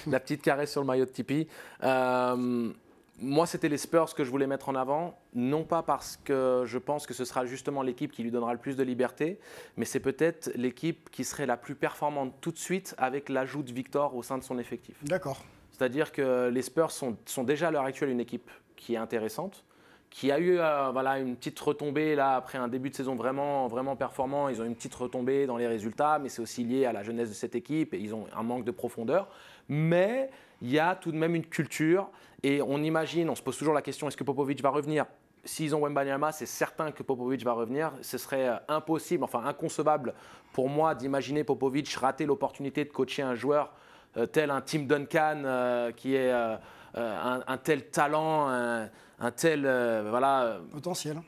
La petite caresse sur le maillot de Tipeee. Moi, c'était les Spurs que je voulais mettre en avant, non pas parce que je pense que ce sera justement l'équipe qui lui donnera le plus de liberté, mais c'est peut-être l'équipe qui serait la plus performante tout de suite avec l'ajout de Victor au sein de son effectif. D'accord. C'est-à-dire que les Spurs sont déjà à l'heure actuelle une équipe qui est intéressante, qui a eu une petite retombée là, après un début de saison vraiment performant. Ils ont une petite retombée dans les résultats, mais c'est aussi lié à la jeunesse de cette équipe et ils ont un manque de profondeur. Mais il y a tout de même une culture et on se pose toujours la question, est-ce que Popovic va revenir? S'ils ont Wembanyama, c'est certain que Popovic va revenir. Ce serait inconcevable pour moi d'imaginer Popovic rater l'opportunité de coacher un joueur tel un Tim Duncan qui est un tel talent, un tel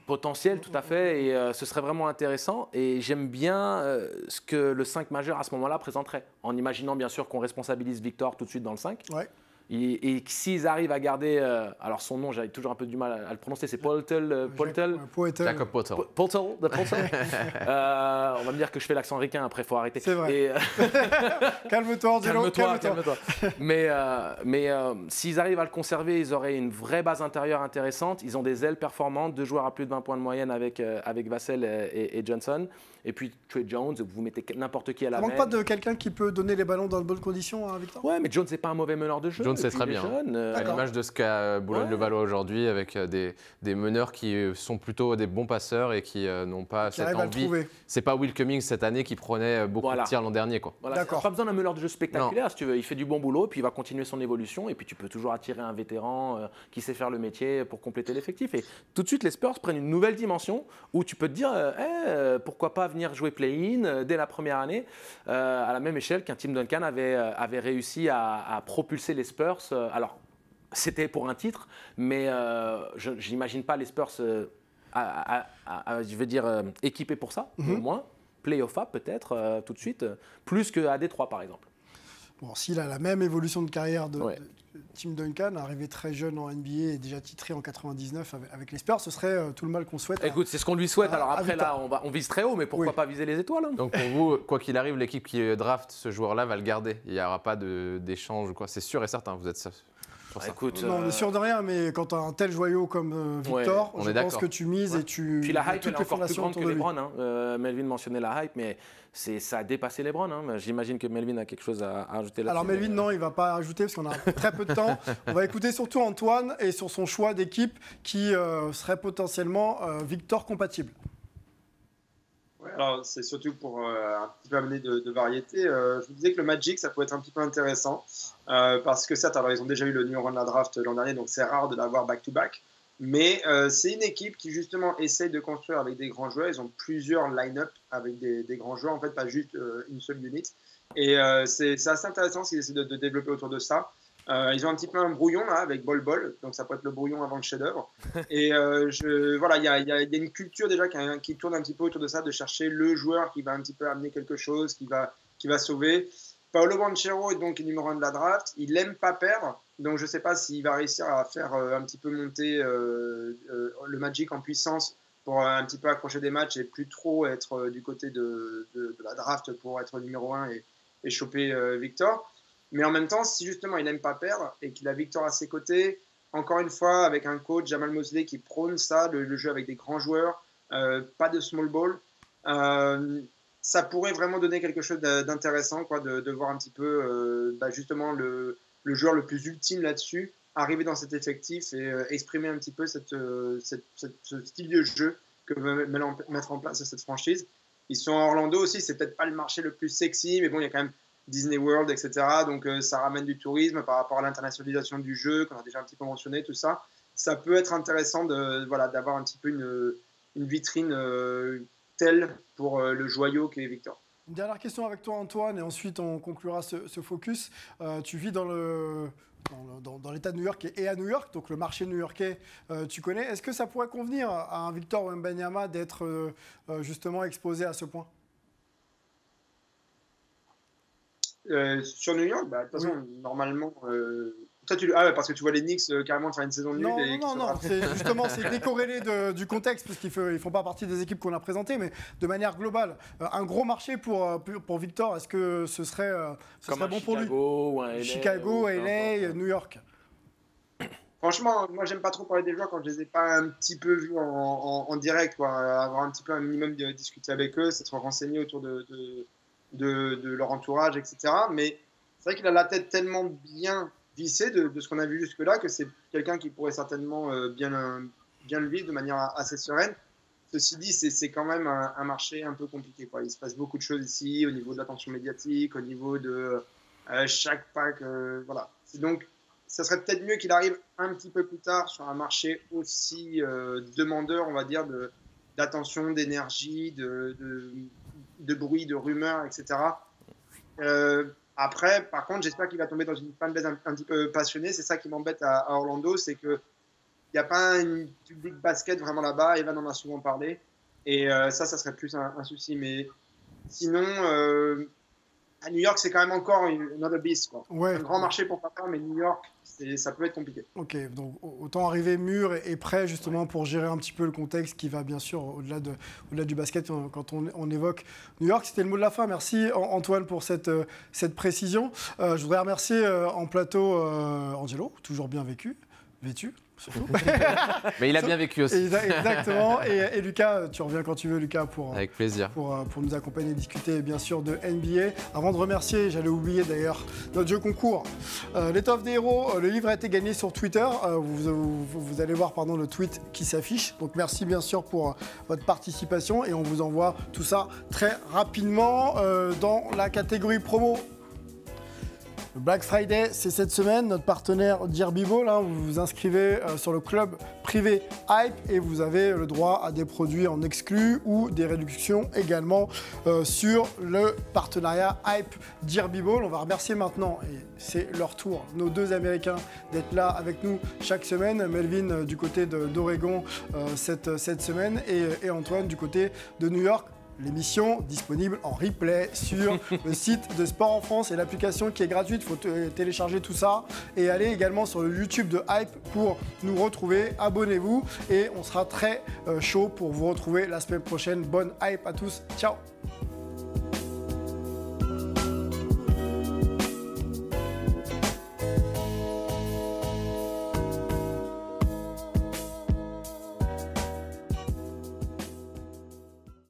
potentiel tout à fait, et ce serait vraiment intéressant et j'aime bien ce que le 5 majeur à ce moment-là présenterait, en imaginant bien sûr qu'on responsabilise Victor tout de suite dans le 5. Ouais. Et s'ils arrivent à garder, alors son nom j'avais toujours un peu du mal à le prononcer, c'est Poeltl. Jakob Poeltl. On va me dire que je fais l'accent ricain, après il faut arrêter. C'est vrai. Calme-toi Angelo, calme-toi. Mais s'ils arrivent à le conserver, ils auraient une vraie base intérieure intéressante. Ils ont des ailes performantes, 2 joueurs à plus de 20 points de moyenne avec Vassell et Johnson. Et puis Trey Jones, vous mettez n'importe qui à la main. Ça manque pas de quelqu'un qui peut donner les ballons dans de bonnes conditions à Victor? Ouais, mais Jones n'est pas un mauvais meneur de jeu. Jones le sait très bien. À l'image de ce qu'a Boulogne-le-Valois aujourd'hui, avec des meneurs qui sont plutôt des bons passeurs et qui n'ont pas cette envie. C'est pas Will Cummings cette année qui prenait beaucoup de tirs l'an dernier. Voilà, pas besoin d'un meneur de jeu spectaculaire, si tu veux. Il fait du bon boulot, puis il va continuer son évolution, et puis tu peux toujours attirer un vétéran qui sait faire le métier pour compléter l'effectif. Et tout de suite, les Spurs prennent une nouvelle dimension où tu peux te dire pourquoi pas venir jouer play-in dès la première année, à la même échelle qu'un Tim Duncan avait réussi à propulser les Spurs. Alors, c'était pour un titre, mais je n'imagine pas les Spurs, je veux dire, équipés pour ça, au moins. Play-off peut-être, tout de suite, plus qu'à Détroit, par exemple. Bon, s'il a la même évolution de carrière de Tim Duncan, arrivé très jeune en NBA et déjà titré en 99 avec les Spurs, ce serait tout le mal qu'on souhaite. Écoute, c'est ce qu'on lui souhaite. Alors après, là, on vise très haut, mais pourquoi pas viser les étoiles, hein. Donc pour vous, quoi qu'il arrive, l'équipe qui draft ce joueur-là va le garder. Il n'y aura pas d'échange, quoi. C'est sûr et certain, vous êtes ça. Écoute, non, on est sûr de rien, mais quand tu as un tel joyau comme Victor, je pense que tu mises et tu. Puis la hype est encore plus grande que LeBron. Hein. Melvin mentionnait la hype, mais ça a dépassé LeBron. Hein. J'imagine que Melvin a quelque chose à ajouter là-dessus. Alors Melvin, non, il ne va pas ajouter parce qu'on a très peu de temps. On va écouter surtout Antoine et sur son choix d'équipe qui serait potentiellement Victor compatible. Alors, c'est surtout pour un petit peu amener de variété. Je vous disais que le Magic, ça peut être un petit peu intéressant parce que certes, alors, ils ont déjà eu le numéro 1 de la draft l'an dernier, donc c'est rare de l'avoir back-to-back. Mais c'est une équipe qui, justement, essaie de construire avec des grands joueurs. Ils ont plusieurs line-up avec des grands joueurs, en fait, pas juste une seule unit. Et c'est assez intéressant ce qu'ils essaient de développer autour de ça. Ils ont un petit peu un brouillon là, avec Bol, donc ça peut être le brouillon avant le chef-d'œuvre. Et voilà, il y a une culture déjà qui tourne un petit peu autour de ça, de chercher le joueur qui va un petit peu amener quelque chose, qui va sauver. Paolo Banchero est donc numéro 1 de la draft. Il n'aime pas perdre, donc je ne sais pas s'il va réussir à faire un petit peu monter le Magic en puissance pour un petit peu accrocher des matchs et plus trop être du côté de la draft pour être numéro 1 et choper Victor. Mais en même temps, si justement il n'aime pas perdre et qu'il a Victor à ses côtés, encore une fois avec un coach, Jamal Mosley, qui prône ça, le jeu avec des grands joueurs, pas de small ball, ça pourrait vraiment donner quelque chose d'intéressant, quoi, de voir un petit peu justement le joueur le plus ultime là-dessus arriver dans cet effectif et exprimer un petit peu ce style de jeu que veut mettre en place cette franchise. Ils sont à Orlando aussi, c'est peut-être pas le marché le plus sexy, mais bon, il y a quand même Disney World, etc. Donc ça ramène du tourisme par rapport à l'internationalisation du jeu, qu'on a déjà un petit peu mentionné, tout ça. Ça peut être intéressant d'avoir un petit peu une vitrine telle pour le joyau qu'est Victor. Une dernière question avec toi, Antoine, et ensuite on conclura ce focus. Tu vis dans l'État de New York et à New York, donc le marché new-yorkais, tu connais. Est-ce que ça pourrait convenir à un Victor Wembanyama d'être justement exposé à ce point ? Sur New York, de toute façon, normalement. Parce que tu vois les Knicks carrément faire une saison nulle. Non, c'est décorrélé du contexte, parce qu'ils ne font pas partie des équipes qu'on a présentées, mais de manière globale, un gros marché pour Victor, est-ce que ce serait bon pour lui ? Chicago, LA, New York. Franchement, moi, j'aime pas trop parler des joueurs quand je les ai pas un petit peu vus en direct, quoi. Avoir un petit peu un minimum de discuter avec eux, s'être renseigné autour de leur entourage, etc. Mais c'est vrai qu'il a la tête tellement bien vissée de ce qu'on a vu jusque-là que c'est quelqu'un qui pourrait certainement bien le vivre de manière assez sereine. Ceci dit, c'est quand même un marché un peu compliqué, quoi. Il se passe beaucoup de choses ici au niveau de l'attention médiatique, au niveau de chaque pack. Voilà. Donc, ça serait peut-être mieux qu'il arrive un petit peu plus tard sur un marché aussi demandeur, on va dire, d'attention, d'énergie, de bruit, de rumeurs, etc. Après, par contre, j'espère qu'il va tomber dans une fanbase un petit peu passionnée. C'est ça qui m'embête à Orlando, c'est qu'il n'y a pas une public basket vraiment là-bas. Evan en a souvent parlé. Et ça serait plus un souci. Mais sinon, à New York, c'est quand même encore another beast, quoi. Ouais. Un grand marché pour papa, mais New York, ça peut être compliqué. Ok, donc autant arriver mûr et prêt justement pour gérer un petit peu le contexte qui va bien sûr au-delà du basket quand on évoque New York. C'était le mot de la fin. Merci Antoine pour cette précision. Je voudrais remercier en plateau Angelo, toujours bien vêtu. Mais il a bien vécu aussi. Exactement. Et Lucas, tu reviens quand tu veux, Lucas, avec plaisir. Pour nous accompagner et discuter, bien sûr, de NBA. Avant de remercier, j'allais oublier d'ailleurs, notre jeu concours. L'étoffe des héros, le livre a été gagné sur Twitter. Vous allez voir le tweet qui s'affiche. Donc merci bien sûr pour votre participation et on vous envoie tout ça très rapidement dans la catégorie promo. Le Black Friday, c'est cette semaine. Notre partenaire Derby Ball, vous vous inscrivez sur le club privé Hype et vous avez le droit à des produits en exclus ou des réductions également sur le partenariat Hype Derby Ball. On va remercier maintenant, et c'est leur tour, nos 2 Américains d'être là avec nous chaque semaine. Melvin du côté d'Oregon cette semaine et Antoine du côté de New York. L'émission disponible en replay sur le site de Sport en France et l'application qui est gratuite. Il faut télécharger tout ça et aller également sur le YouTube de Hype pour nous retrouver. Abonnez-vous et on sera très chaud pour vous retrouver la semaine prochaine. Bonne Hype à tous. Ciao.